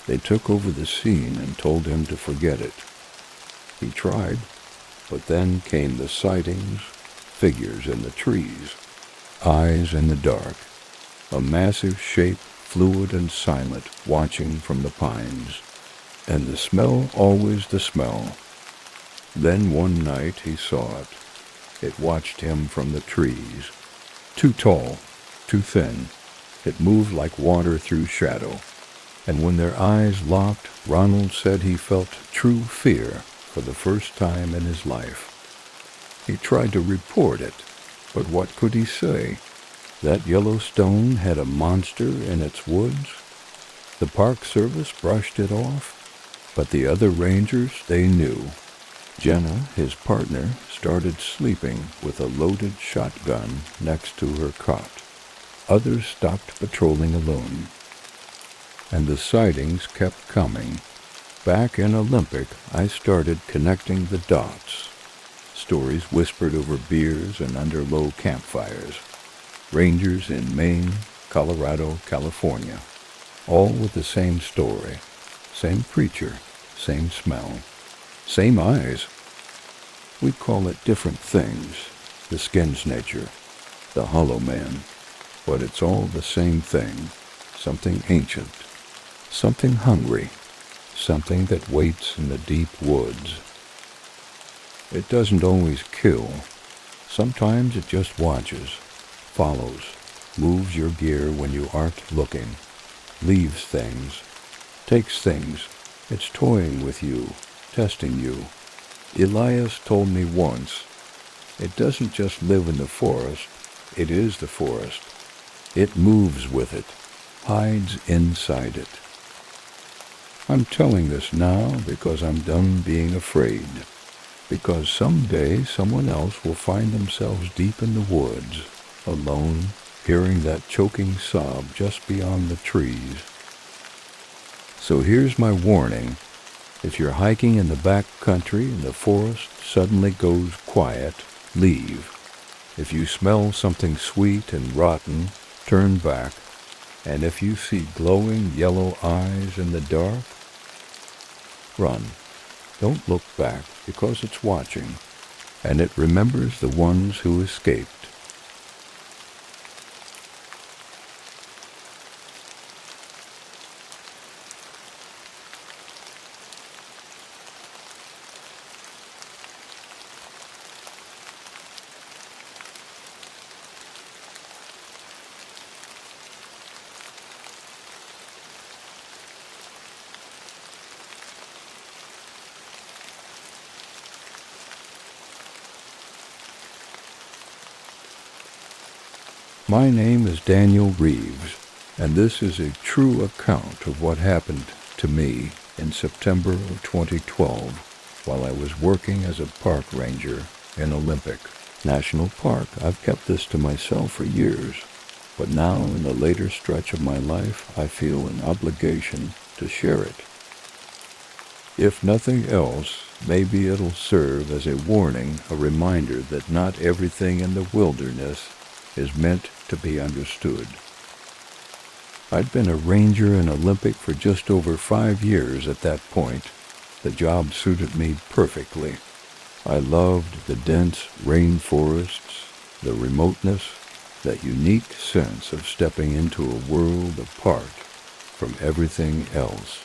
They took over the scene and told him to forget it. He tried, but then came the sightings, figures in the trees, eyes in the dark, a massive shape, fluid and silent, watching from the pines. And the smell, always the smell. Then one night he saw it. It watched him from the trees. Too tall, too thin. It moved like water through shadow. And when their eyes locked, Ronald said he felt true fear for the first time in his life. He tried to report it, but what could he say? That Yellowstone had a monster in its woods? The Park Service brushed it off, but the other rangers, they knew. Jenna, his partner, started sleeping with a loaded shotgun next to her cot. Others stopped patrolling alone. And the sightings kept coming. Back in Olympic, I started connecting the dots. Stories whispered over beers and under low campfires. Rangers in Maine, Colorado, California. All with the same story. Same creature, same smell. Same eyes. We call it different things. The skin's nature. The hollow man. But it's all the same thing. Something ancient. Something hungry. Something that waits in the deep woods. It doesn't always kill. Sometimes it just watches, follows, moves your gear when you aren't looking, leaves things, takes things. It's toying with you, testing you. Elias told me once, it doesn't just live in the forest, it is the forest. It moves with it, hides inside it. I'm telling this now because I'm done being afraid. Because someday someone else will find themselves deep in the woods, alone, hearing that choking sob just beyond the trees. So here's my warning. If you're hiking in the back country and the forest suddenly goes quiet, leave. If you smell something sweet and rotten, turn back. And if you see glowing yellow eyes in the dark, run. Don't look back, because it's watching, and it remembers the ones who escaped. My name is Daniel Reeves, and this is a true account of what happened to me in September of 2012 while I was working as a park ranger in Olympic National Park. I've kept this to myself for years, but now in the later stretch of my life, I feel an obligation to share it. If nothing else, maybe it'll serve as a warning, a reminder that not everything in the wilderness is meant to be understood. I'd been a ranger in Olympic for just over 5 years at that point. The job suited me perfectly. I loved the dense rainforests, the remoteness, that unique sense of stepping into a world apart from everything else.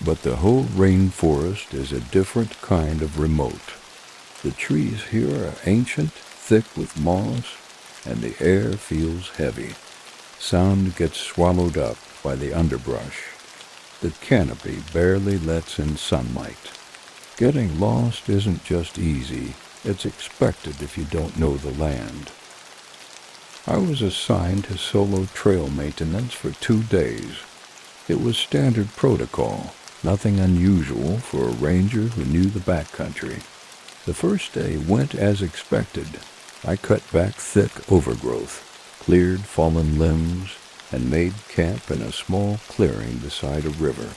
But the whole rainforest is a different kind of remote. The trees here are ancient, thick with moss, and the air feels heavy. Sound gets swallowed up by the underbrush. The canopy barely lets in sunlight. Getting lost isn't just easy, it's expected if you don't know the land. I was assigned to solo trail maintenance for 2 days. It was standard protocol, nothing unusual for a ranger who knew the backcountry. The first day went as expected. I cut back thick overgrowth, cleared fallen limbs, and made camp in a small clearing beside a river.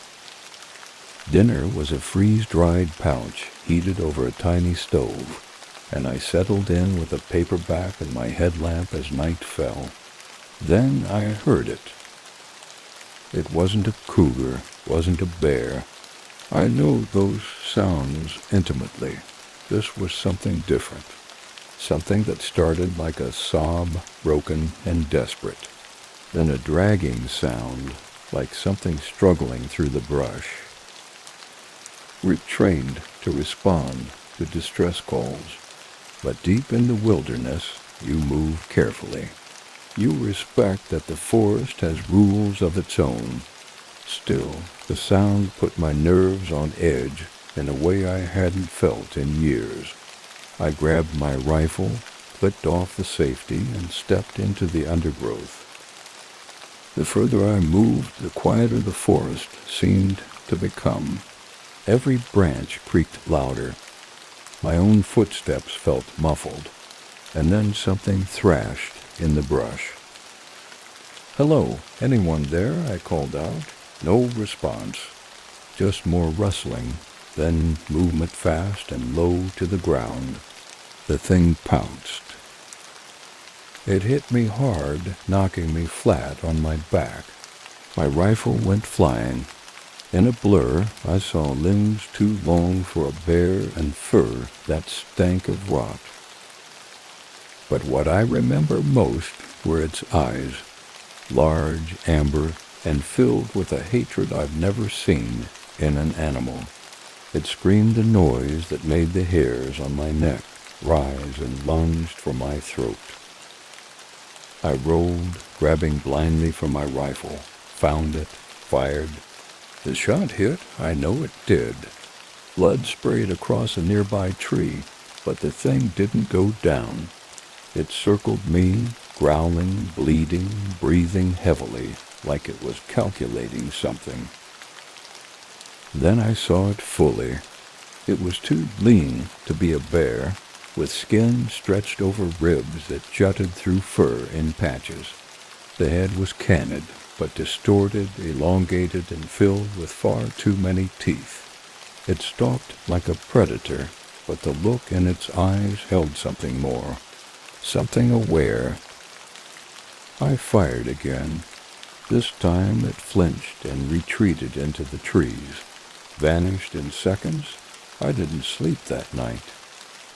Dinner was a freeze-dried pouch heated over a tiny stove, and I settled in with a paperback and my headlamp as night fell. Then I heard it. It wasn't a cougar, wasn't a bear. I know those sounds intimately. This was something different. Something that started like a sob, broken and desperate. Then a dragging sound, like something struggling through the brush. We're trained to respond to distress calls, but deep in the wilderness, you move carefully. You respect that the forest has rules of its own. Still, the sound put my nerves on edge in a way I hadn't felt in years. I grabbed my rifle, clicked off the safety, and stepped into the undergrowth. The further I moved, the quieter the forest seemed to become. Every branch creaked louder. My own footsteps felt muffled, and then something thrashed in the brush. "Hello, anyone there?" I called out. No response, just more rustling, then movement fast and low to the ground. The thing pounced. It hit me hard, knocking me flat on my back. My rifle went flying. In a blur, I saw limbs too long for a bear and fur that stank of rot. But what I remember most were its eyes, large, amber, and filled with a hatred I've never seen in an animal. It screamed a noise that made the hairs on my neck rise and lunged for my throat. I rolled, grabbing blindly for my rifle, found it, fired. The shot hit, I know it did. Blood sprayed across a nearby tree, but the thing didn't go down. It circled me, growling, bleeding, breathing heavily, like it was calculating something. Then I saw it fully. It was too lean to be a bear, with skin stretched over ribs that jutted through fur in patches. The head was canid, but distorted, elongated, and filled with far too many teeth. It stalked like a predator, but the look in its eyes held something more, something aware. I fired again. This time it flinched and retreated into the trees. vanished in seconds, I didn't sleep that night.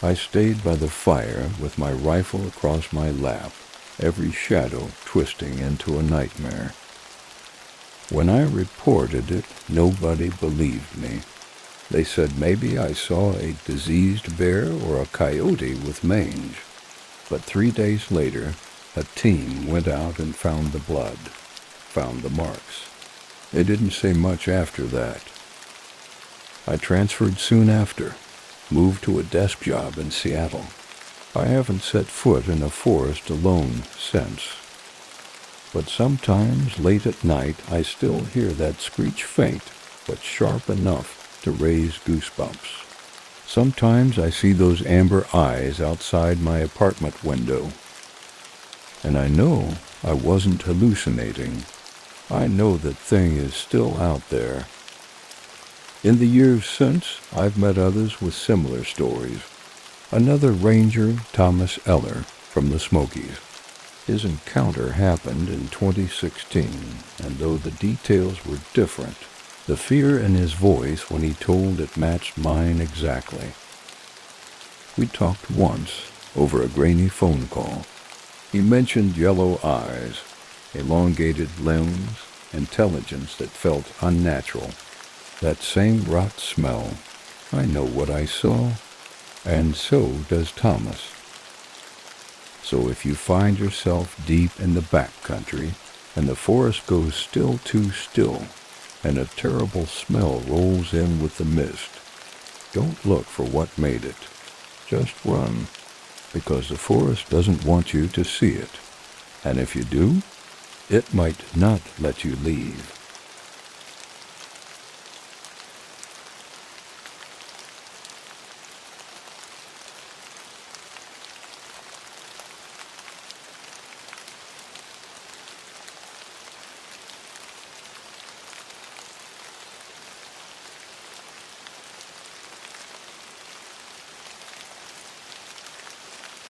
I stayed by the fire with my rifle across my lap, every shadow twisting into a nightmare. When I reported it, nobody believed me. They said maybe I saw a diseased bear or a coyote with mange. But 3 days later, a team went out and found the blood, found the marks. They didn't say much after that. I transferred soon after, moved to a desk job in Seattle. I haven't set foot in a forest alone since. But sometimes late at night I still hear that screech faint, but sharp enough to raise goosebumps. Sometimes I see those amber eyes outside my apartment window. And I know I wasn't hallucinating. I know that thing is still out there. In the years since, I've met others with similar stories. Another ranger, Thomas Eller, from the Smokies. His encounter happened in 2016, and though the details were different, the fear in his voice when he told it matched mine exactly. We talked once, over a grainy phone call. He mentioned yellow eyes, elongated limbs, intelligence that felt unnatural. That same rot smell. I know what I saw, and so does Thomas. So if you find yourself deep in the backcountry, and the forest goes still too still, and a terrible smell rolls in with the mist, don't look for what made it. Just run, because the forest doesn't want you to see it. And if you do, it might not let you leave.